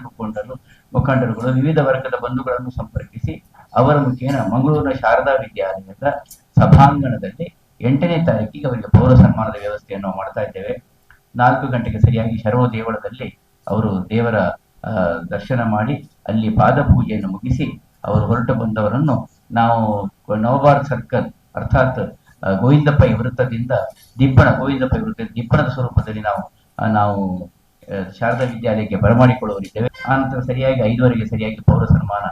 ಮುಖಂಡರುಗಳು ವಿವಿಧ ವರ್ಗದ ಬಂಧುಗಳನ್ನು ಸಂಪರ್ಕಿಸಿ ಅವರ ಮುಖೇನ ಮಂಗಳೂರಿನ ಶಾರದಾ ವಿದ್ಯಾಲಯದ ಸಭಾಂಗಣದಲ್ಲಿ 8ನೇ ತಾರೀಕಿಗೆ ಅವರಿಗೆ ಪೌರ ಸನ್ಮಾನದ ವ್ಯವಸ್ಥೆಯನ್ನು ಮಾಡ್ತಾ ಇದ್ದೇವೆ. 4 ಗಂಟೆಗೆ ಸರಿಯಾಗಿ ಶರವ ದೇವಳದಲ್ಲಿ ಅವರು ದೇವರ ದರ್ಶನ ಮಾಡಿ ಅಲ್ಲಿ ಪಾದ ಪೂಜೆಯನ್ನು ಮುಗಿಸಿ ಅವರು ಹೊರಟು ಬಂದವರನ್ನು ನಾವು ನವಬಾರ್ ಸರ್ಕಲ್ ಅರ್ಥಾತ್ ಗೋವಿಂದಪೈ ವೃತ್ತದಿಂದ ದಿಪ್ಪಣದ ಸ್ವರೂಪದಲ್ಲಿ ನಾವು ಶಾರದಾ ವಿದ್ಯಾಲಯಕ್ಕೆ ಬರಮಾಡಿಕೊಳ್ಳುವರಿದ್ದೇವೆ. ಆನಂತರ ಸರಿಯಾಗಿ 5:15ಗೆ ಸರಿಯಾಗಿ ಪೌರ ಸನ್ಮಾನ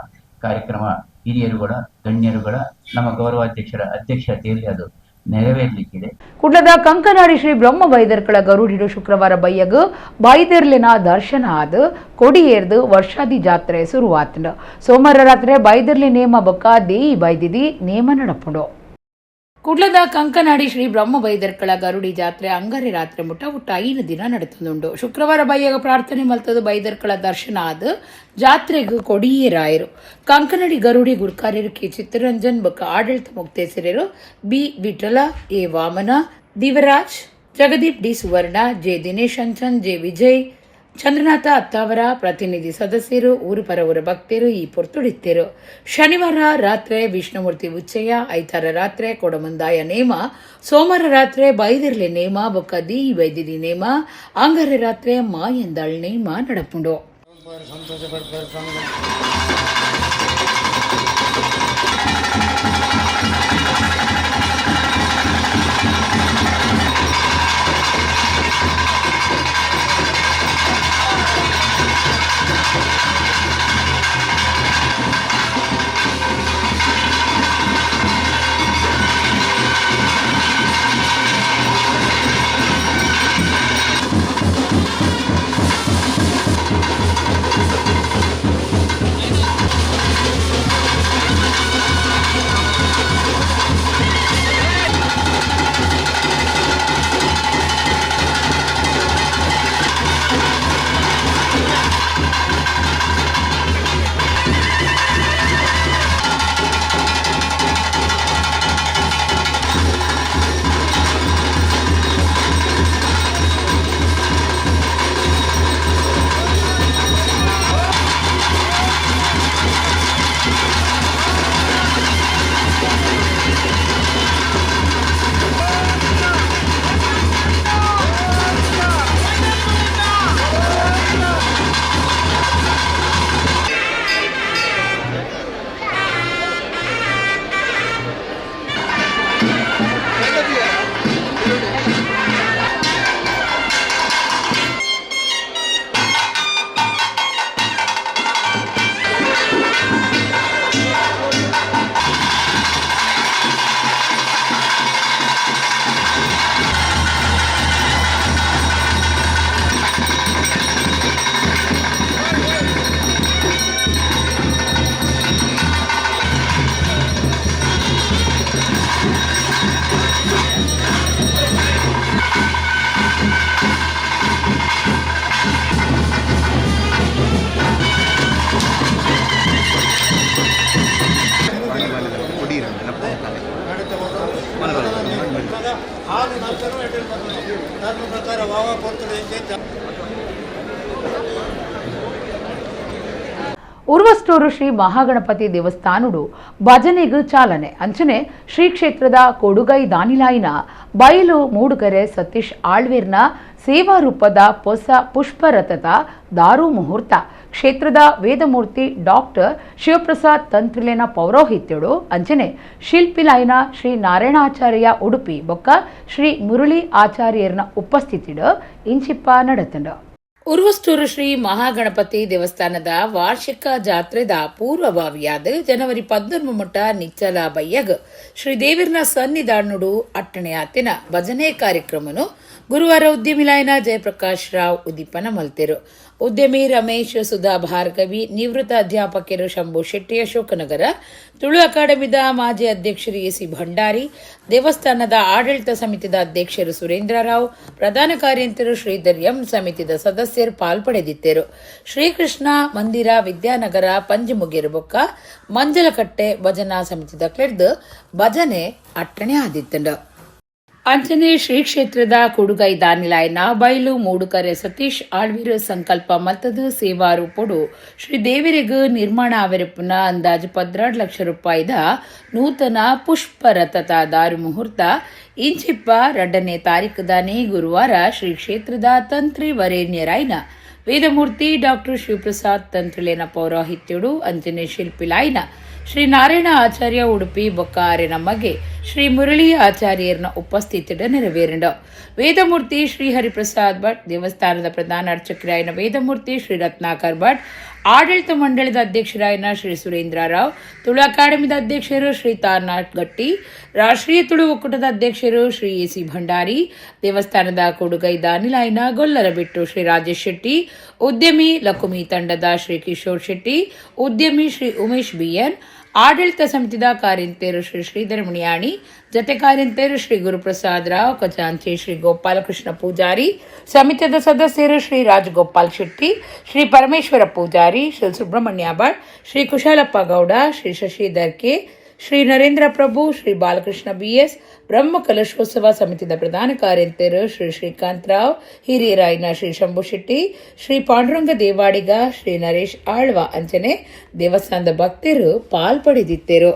ಕಾರ್ಯಕ್ರಮ ಹಿರಿಯರುಗಳ, ಗಣ್ಯರುಗಳ, ನಮ್ಮ ಗೌರವಾಧ್ಯಕ್ಷರ ಅಧ್ಯಕ್ಷತೆಯಲ್ಲಿ ಅದು ನೆರವೇರಲಿಕ್ಕಿದೆ. ಕುಡ್ಲದ ಕಂಕನಾಡಿ ಶ್ರೀ ಬ್ರಹ್ಮ ಬೈದರ್ಕಳ ಗರುಡಿಡು ಶುಕ್ರವಾರ ಬಯ್ಯಗ್ ಬೈದರ್ಲಿನ ದರ್ಶನ ಆದ್ ಕೊಡಿಯೇರ್ದು ವರ್ಷಾದಿ ಜಾತ್ರೆ ಶುರುವಾತಂಡ. ಸೋಮವಾರ ರಾತ್ರಿ ಬೈದರ್ಲಿ ನೇಮ ಬೊಕ್ಕ ದೇಯಿ ಬೈದಿದಿ ನೇಮ ನಡಪುಂಡು. ಕುಡ್ಲದ ಕಂಕನಾಡಿ ಶ್ರೀ ಬ್ರಹ್ಮ ಬೈದರ್ಕಳ ಗರುಡಿ ಜಾತ್ರೆ ಅಂಗರಿ ರಾತ್ರಿ ಮುಟ್ಟ 5 ದಿನ ನಡೆತುಂಡು. ಶುಕ್ರವಾರ ಬಯ್ಯಗ ಪ್ರಾರ್ಥನೆ ಮಲ್ತದ ಬೈದರ್ಕಳ ದರ್ಶನ ಆದ್ ಜಾತ್ರೆಗೂ ಕೊಡಿಯೇರಾಯರು ಕಂಕನಡಿ ಗರುಡಿ ಗುರ್ಕಾರ್ಯರು ಕೆ ಚಿತ್ತರಂಜನ್ ಬೊಕ್ಕ ಆಡಳಿತ ಮುಕ್ತೇಸರರು B Vittala, A Vamana, Devaraj, Jagadeep D Suvarna, J Dinesh Anchan, J Vijay, Chandranatha Attavara ಪ್ರತಿನಿಧಿ ಸದಸ್ಯರು ಊರು ಪರವೂರ ಭಕ್ತರು ಈ ಪೊರ್ತುಡಿತ್ತರು. ಶನಿವಾರ ರಾತ್ರಿ ವಿಷ್ಣುಮೂರ್ತಿ ಉಚ್ಚಯ್ಯ, ಐತಾರ ರಾತ್ರಿ ಕೊಡಮಂದಾಯ ನೇಮ, ಸೋಮವಾರ ರಾತ್ರಿ ಬೈದಿರ್ಲಿ ನೇಮ ಬೊಕ್ಕ ದಿ ವೈದಿದಿ ನೇಮ, ಅಂಗರ ರಾತ್ರಿ ಮಾಯಂದಾಳ್ ನೇಮ ನಡಪುಂಡು. ಉರ್ವಸ್ಟೂರು ಶ್ರೀ ಮಹಾಗಣಪತಿ ದೇವಸ್ಥಾನಡು ಭಜನೆಗೂ ಚಾಲನೆ ಅಂಚನೆ ಶ್ರೀ ಕ್ಷೇತ್ರದ ಕೊಡುಗೈ ದಾನಿಲಾಯಿನ ಬಯಲು ಮೂಡುಗೆರೆ ಸತೀಶ್ ಆಳ್ವೇರ್ನ ಸೇವಾ ರೂಪದ ಹೊಸ ಪುಷ್ಪರಥದ ದಾರು ಮುಹೂರ್ತ ಕ್ಷೇತ್ರದ ವೇದಮೂರ್ತಿ ಡಾಕ್ಟರ್ ಶಿವಪ್ರಸಾದ್ ತಂತ್ರಿಲೇನ ಪೌರೋಹಿತ್ಯಡು ಅಂಚನೆ ಶಿಲ್ಪಿಲಾಯಿನ ಶ್ರೀ ನಾರಾಯಣಾಚಾರ್ಯ ಉಡುಪಿ ಬೊಕ್ಕ ಶ್ರೀ ಮುರಳಿ ಆಚಾರ್ಯರ್ನ ಉಪಸ್ಥಿತಿಡ್ ಇಂಚಿಪ್ಪ ನಡೆತಂಡ. ಉರ್ವಸ್ಟೂರು ಶ್ರೀ ಮಹಾಗಣಪತಿ ದೇವಸ್ಥಾನದ ವಾರ್ಷಿಕ ಜಾತ್ರೆದ ಪೂರ್ವಭಾವಿಯಾದ ಜನವರಿ 11 ಮುಟ್ಟ ನಿಚ್ಚಲ ಬಯ್ಯಗ್ ಶ್ರೀದೇವಿರ್ನ ಸನ್ನಿಧಾನಡು ಅಟ್ಟಣೆ ಆತಿನ ಭಜನೆ ಕಾರ್ಯಕ್ರಮನು ಗುರುವಾರ ಉದ್ಯಮಿಲಾಯನ ಜಯಪ್ರಕಾಶ್ ರಾವ್ ಉದ್ದೀಪನ ಮಲ್ತೆರು. ಉದ್ಯಮಿ ರಮೇಶ್ ಸುಧಾ ಭಾರ್ಗವಿ, ನಿವೃತ್ತ ಅಧ್ಯಾಪಕರು ಶಂಭು ಶೆಟ್ಟಿ ಅಶೋಕನಗರ, ತುಳು ಅಕಾಡೆಮಿದ ಮಾಜಿ ಅಧ್ಯಕ್ಷರು ಎಸಿ ಭಂಡಾರಿ, ದೇವಸ್ಥಾನದ ಆಡಳಿತ ಸಮಿತಿದ ಅಧ್ಯಕ್ಷರು ಸುರೇಂದ್ರ ರಾವ್, ಪ್ರಧಾನ ಕಾರ್ಯಂತರು ಶ್ರೀಧರ್ ಎಂ, ಸಮಿತಿದ ಸದಸ್ಯರು ಪಾಲ್ಪಡೆದಿದ್ದರು. ಶ್ರೀಕೃಷ್ಣ ಮಂದಿರ ವಿದ್ಯಾನಗರ ಪಂಜಮುಗೇರು ಬೊಕ್ಕ ಮಂಜಲಕಟ್ಟೆ ಭಜನಾ ಸಮಿತಿದ ಕ್ಲೆಡ್ದು ಭಜನೆ ಅಟ್ಟಣೆ ಆದಿತ್ತಂಡ. ಅಂಚನೆ ಶ್ರೀ ಕ್ಷೇತ್ರದ ಕೊಡುಗೈ ದಾನಿಲಾಯನ ಬಯಲು ಮೂಡುಕರೆ ಸತೀಶ್ ಆಳ್ವೀರ್ ಸಂಕಲ್ಪ ಮತ್ತದ ಸೇವಾ ರೂಪಡು ಶ್ರೀ ದೇವಿರಿಗ ನಿರ್ಮಾಣ ಆವರಿಪುನ ಅಂದಾಜು 12 ಲಕ್ಷ ರೂಪಾಯಿದ ನೂತನ ಪುಷ್ಪರಥದ ದಾರು ಮುಹೂರ್ತ ಇಂಚಿಪ್ಪ 2ನೇ ತಾರೀಖದಾನೆ ಗುರುವಾರ ಶ್ರೀ ಕ್ಷೇತ್ರದ ತಂತ್ರಿ ವರೇಣ್ಯರಾಯ್ನ ವೇದಮೂರ್ತಿ ಡಾಕ್ಟರ್ ಶಿವಪ್ರಸಾದ್ ತಂತ್ರಿಲೇನ ಪೌರೋಹಿತ್ಯಡು ಅಂಜನೆ ಶಿಲ್ಪಿಲಾಯ್ನ ಶ್ರೀ ನಾರಾಯಣ ಆಚಾರ್ಯ ಉಡುಪಿ ಬೊಕ್ಕಾರೆ ನಮಗೆ ಶ್ರೀ ಮುರಳಿ ಆಚಾರ್ಯರ್ನ ಉಪಸ್ಥಿತಿಡ ನೆರವೇರಂಡ. ವೇದಮೂರ್ತಿ ಶ್ರೀ ಹರಿಪ್ರಸಾದ್ ಭಟ್, ದೇವಸ್ಥಾನದ ಪ್ರಧಾನ ಅರ್ಚಕರಾಯನ ವೇದಮೂರ್ತಿ ಶ್ರೀ ರತ್ನಾಕರ್ ಭಟ್, ಆಡಳಿತ ಮಂಡಳಿದ ಅಧ್ಯಕ್ಷರಾಯಿನ ಶ್ರೀ ಸುರೇಂದ್ರ ರಾವ್, ತುಳು ಅಕಾಡೆಮಿದ ಅಧ್ಯಕ್ಷರು ಶ್ರೀ ತಾರ್ನಾಥ್ ಗಟ್ಟಿ, ರಾಷ್ಟ್ರೀಯ ತುಳು ಒಕ್ಕೂಟದ ಅಧ್ಯಕ್ಷರು ಶ್ರೀ ಎ.ಸಿ. ಭಂಡಾರಿ, ದೇವಸ್ಥಾನದ ಕೊಡುಗೈದ ಅನಿಲಾಯಿನ ಗೊಲ್ಲರಬಿಟ್ಟು ಶ್ರೀ ರಾಜೇಶ್ ಶೆಟ್ಟಿ, ಉದ್ಯಮಿ ಲಕುಮಿ ತಂಡದ ಶ್ರೀ ಕಿಶೋರ್ ಶೆಟ್ಟಿ, ಉದ್ಯಮಿ ಶ್ರೀ ಉಮೇಶ್ ಬಿಎನ್, ಆಡಳಿತ ಸಮಿತಿದ ಕಾರ್ಯಂತರು ಶ್ರೀ ಶ್ರೀಧರ ಮುನಿಯಾಣಿ, ಜತೆ ಕಾರ್ಯಂತರು ಶ್ರೀ ಗುರುಪ್ರಸಾದ್ ರಾವ್, ಖಜಾಂಚಿ ಶ್ರೀ ಗೋಪಾಲಕೃಷ್ಣ ಪೂಜಾರಿ, ಸಮಿತಿಯ ಸದಸ್ಯರು ಶ್ರೀ ರಾಜಗೋಪಾಲ್ ಶೆಟ್ಟಿ, ಶ್ರೀ ಪರಮೇಶ್ವರ ಪೂಜಾರಿ, ಶ್ರೀ ಸುಬ್ರಹ್ಮಣ್ಯ ಭಟ್, ಶ್ರೀ ಕುಶಾಲಪ್ಪ ಗೌಡ, ಶ್ರೀ ಶಶಿಧರ್ ಕೆ, ಶ್ರೀ ನರೇಂದ್ರ ಪ್ರಭು, ಶ್ರೀ ಬಾಲಕೃಷ್ಣ ಬಿಎಸ್, ಬ್ರಹ್ಮ ಕಲಶೋತ್ಸವ ಸಮಿತಿದ ಪ್ರಧಾನ ಕಾರ್ಯಂತರು ಶ್ರೀ ಶ್ರೀಕಾಂತ್ ರಾವ್, ಹಿರಿಯರಾಯಿನ ಶ್ರೀ ಶಂಭು ಶೆಟ್ಟಿ, ಶ್ರೀ ಪಾಂಡುರಂಗ ದೇವಾಡಿಗ, ಶ್ರೀ ನರೇಶ್ ಆಳ್ವ ಅಂಚನೆ ದೇವಸ್ಥಾನದ ಭಕ್ತರು ಪಾಲ್ಪಡೆದಿದ್ದರು.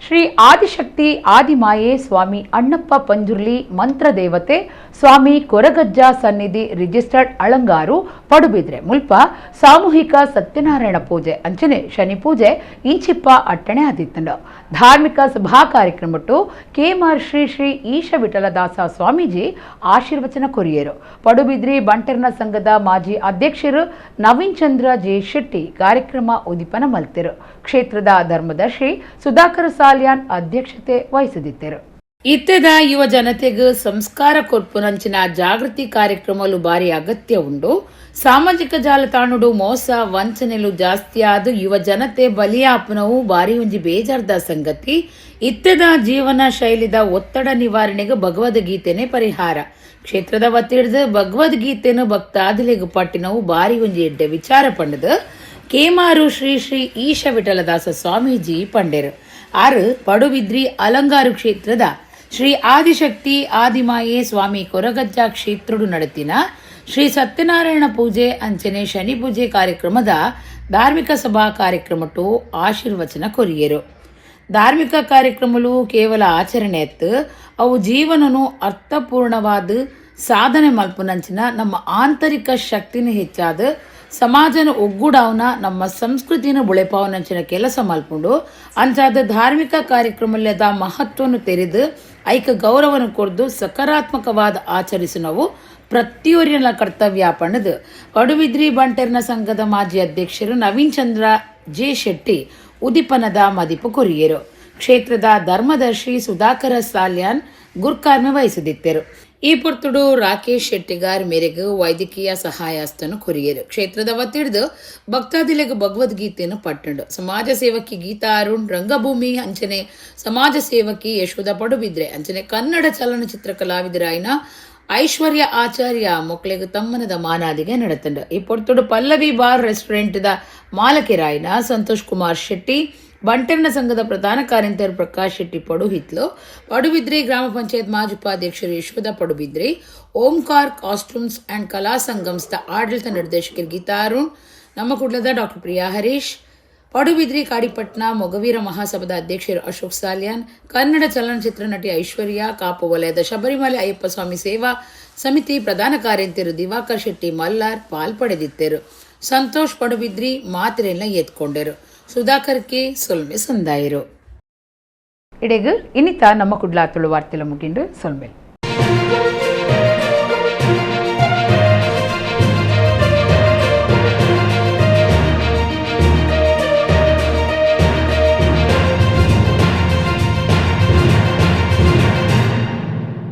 ಶ್ರೀ ಆದಿಶಕ್ತಿ ಆದಿಮಾಯೆ ಸ್ವಾಮಿ ಅಣ್ಣಪ್ಪ ಪಂಜುರ್ಲಿ ಮಂತ್ರ ದೇವತೆ ಸ್ವಾಮಿ ಕೊರಗಜ್ಜ ಸನ್ನಿಧಿ ರಿಜಿಸ್ಟರ್ಡ್ ಅಳಂಗಾರು ಪಡುಬಿದ್ರೆ ಮುಲ್ಪ ಸಾಮೂಹಿಕ ಸತ್ಯನಾರಾಯಣ ಪೂಜೆ ಅಂಚನೆ ಶನಿ ಪೂಜೆ ಇಂಚಿಪ್ಪ ಅಟ್ಟಣೆ ಆದಿತ್ತಂಡು. ಧಾರ್ಮಿಕ ಸಭಾ ಕಾರ್ಯಕ್ರಮಟ್ಟು ಕೇಮಾರ್ ಶ್ರೀ ಶ್ರೀ ಈಶ ವಿಠಲದಾಸ ಸ್ವಾಮೀಜಿ ಆಶೀರ್ವಚನ ಕೊರಿಯರು. ಪಡುಬಿದ್ರಿ ಬಂಟರ್ನ ಸಂಘದ ಮಾಜಿ ಅಧ್ಯಕ್ಷರು ನವೀನ್ ಚಂದ್ರ ಜೆ ಶೆಟ್ಟಿ ಕಾರ್ಯಕ್ರಮ ಉದಿಪನ ಮಲ್ತಿರು. ಕ್ಷೇತ್ರದ ಧರ್ಮದರ್ಶಿ ಸುಧಾಕರ್ ಸಾಲ್ಯಾನ್ ಅಧ್ಯಕ್ಷತೆ ವಹಿಸಿದ್ದರು. ಇತ್ತದ ಯುವ ಜನತೆಗೆ ಸಂಸ್ಕಾರ ಕೊರ್ಪುನಂಚಿನ ಜಾಗೃತಿ ಕಾರ್ಯಕ್ರಮಲು ಬಾರಿ ಅಗತ್ಯ ಉಂಡು. ಸಾಮಾಜಿಕ ಜಾಲತಾಣಡು ಮೋಸ ವಂಚನೆಲು ಜಾಸ್ತಿ ಆದ ಯುವ ಜನತೆ ಬಲಿಯಾಪನವು ಬಾರಿ ಒಂಜಿ ಬೇಜಾರ್ದ ಸಂಗತಿ. ಇತ್ತದ ಜೀವನ ಶೈಲಿದ ಒತ್ತಡ ನಿವಾರಣೆಗೆ ಭಗವದ್ಗೀತೆನೇ ಪರಿಹಾರ. ಕ್ಷೇತ್ರದ ಒತ್ತಿಡ್ದು ಭಗವದ್ಗೀತೆನ ಭಕ್ತಾದಿಲೆಗೆ ಪಟ್ಟಿನವು ಬಾರಿ ಒಂಜಿ ಎಡ್ಡೆ ವಿಚಾರ ಪಂಡದು ಕೇಮಾರು ಶ್ರೀ ಶ್ರೀ ಈಶ ವಿಠಲದಾಸ ಸ್ವಾಮೀಜಿ ಪಂಡೆರು. ಆರು ಪಡುಬಿದ್ರಿ ಅಲಂಗಾರು ಕ್ಷೇತ್ರದ ಶ್ರೀ ಆದಿಶಕ್ತಿ ಆದಿಮಾಯೆ ಸ್ವಾಮಿ ಕೊರಗಜ್ಜ ಕ್ಷೇತ್ರಡು ನಡೆತಿನ ಶ್ರೀ ಸತ್ಯನಾರಾಯಣ ಪೂಜೆ ಅಂಚನೆ ಶನಿ ಪೂಜೆ ಕಾರ್ಯಕ್ರಮದ ಧಾರ್ಮಿಕ ಸಭಾ ಕಾರ್ಯಕ್ರಮಟ್ಟು ಆಶೀರ್ವಚನ ಕೊರಿಯರು. ಧಾರ್ಮಿಕ ಕಾರ್ಯಕ್ರಮಲು ಕೇವಲ ಆಚರಣೆ ಎತ್ತು ಅವು ಜೀವನನು ಅರ್ಥಪೂರ್ಣವಾದ ಸಾಧನೆ ಮಲ್ಪುನಂಚಿನ ನಮ್ಮ ಆಂತರಿಕ ಶಕ್ತಿನ ಹೆಚ್ಚಾದ ಸಮಾಜನ ಒಗ್ಗೂಡಾವನ ನಮ್ಮ ಸಂಸ್ಕೃತಿನ ಬುಳೆಪಾವನಂಚಿನ ಕೆಲಸ ಮಲ್ಪುಂಡು ಅಂಚಾದ ಧಾರ್ಮಿಕ ಕಾರ್ಯಕ್ರಮದ ಮಹತ್ವವನ್ನು ತೆರೆದು ಐಕ ಗೌರವನ ಕೊರ್ದು ಸಕಾರಾತ್ಮಕವಾದ ಆಚರಿಸುನವು ಪ್ರತಿಯೊರಿನ ಕರ್ತವ್ಯ ಪಣದು ಪಡುಬಿದ್ರಿ ಬಂಟರ್ನ ಸಂಘದ ಮಾಜಿ ಅಧ್ಯಕ್ಷರು ನವೀನ್ ಚಂದ್ರ ಜೆ ಶೆಟ್ಟಿ ಉದಿಪನದ ಮದಿಪು ಕೊರಿಯರು. ಕ್ಷೇತ್ರದ ಧರ್ಮದರ್ಶಿ ಸುಧಾಕರ ಸಾಲ್ಯಾನ್ ಗುರ್ಕಾರ್ಮೆ ವಹಿಸಿದ್ದರು. ಈ ಪೊರ್ತುಡು ರಾಕೇಶ್ ಶೆಟ್ಟಿಗಾರ್ ಮೇರೆಗೆ ವೈದ್ಯಕೀಯ ಸಹಾಯಸ್ತನು ಕೊರಿಯರು. ಕ್ಷೇತ್ರದ ಒತ್ತಿಡ್ದು ಭಕ್ತಾದಿಲೆಗೆ ಭಗವದ್ಗೀತೆಯನ್ನು ಪಟ್ಟಂಡು. ಸಮಾಜ ಸೇವಕಿ ಗೀತಾ ಅರುಣ್, ರಂಗಭೂಮಿ ಅಂಚನೆ ಸಮಾಜ ಸೇವಕಿ ಯಶೋಧ ಪಡುಬಿದ್ರೆ ಅಂಚನೆ ಕನ್ನಡ ಚಲನಚಿತ್ರ ಕಲಾವಿದರಾಯಿನ ಐಶ್ವರ್ಯ ಆಚಾರ್ಯ ಮೊಕ್ಲೆಗೆ ತಮ್ಮನದ ಮಾನಾದಿಗೆ ನಡೆತಂಡ. ಈ ಪೊರ್ತುಡು ಪಲ್ಲವಿ ಬಾರ್ ರೆಸ್ಟೋರೆಂಟ್ದ ಮಾಲಕಿರಾಯಿನ ಸಂತೋಷ್ ಕುಮಾರ್ ಶೆಟ್ಟಿ, ಬಂಟರ್ನ ಸಂಘದ ಪ್ರಧಾನ ಕಾರ್ಯಂತರು ಪ್ರಕಾಶ್ ಶೆಟ್ಟಿ ಪಡುಹಿತ್ಲು, ಪಡುಬಿದ್ರಿ ಗ್ರಾಮ ಪಂಚಾಯತ್ ಮಾಜಿ ಉಪಾಧ್ಯಕ್ಷರು ಯಶೋಧ ಪಡುಬಿದ್ರಿ, ಓಂಕಾರ್ ಕಾಸ್ಟ್ಯೂಮ್ಸ್ ಅಂಡ್ ಕಲಾ ಸಂಗಮ್ಸ್ದ ಆಡಳಿತ ನಿರ್ದೇಶಕರು ಗೀತಾ ಅರುಣ್, ನಮ್ಮ ಕುಡ್ಲದ ಡಾಕ್ಟರ್ ಪ್ರಿಯಾ ಹರೀಶ್, ಪಡುಬಿದ್ರಿ ಕಾಡಿಪಟ್ನ ಮೊಗವೀರ ಮಹಾಸಭಾದ ಅಧ್ಯಕ್ಷರು ಅಶೋಕ್ ಸಾಲ್ಯಾನ್, ಕನ್ನಡ ಚಲನಚಿತ್ರ ನಟಿ ಐಶ್ವರ್ಯ, ಕಾಪು ವಲಯದ ಶಬರಿಮಲೆ ಅಯ್ಯಪ್ಪ ಸ್ವಾಮಿ ಸೇವಾ ಸಮಿತಿ ಪ್ರಧಾನ ಕಾರ್ಯಂತರು ದಿವಾಕರ್ ಶೆಟ್ಟಿ ಮಲ್ಲಾರ್ ಪಾಲ್ಪಡೆದಿದ್ದರು. ಸಂತೋಷ್ ಪಡುಬಿದ್ರಿ ಮಾತ್ರೆಯನ್ನ ಎತ್ಕೊಂಡರು. ಸುಧಾಕರ್ ಕೆ ಸೊಲ್ಮೆ ಸಂದಾಯರು. ಇಡೆಗು ಇನ್ನಿತ ನಮ್ಮ ಕುಡ್ಲಾ ತುಳು ವಾರ್ತೆಲ ಮುಗಿಂಡು ಸೊಲ್ಮೆಲ್.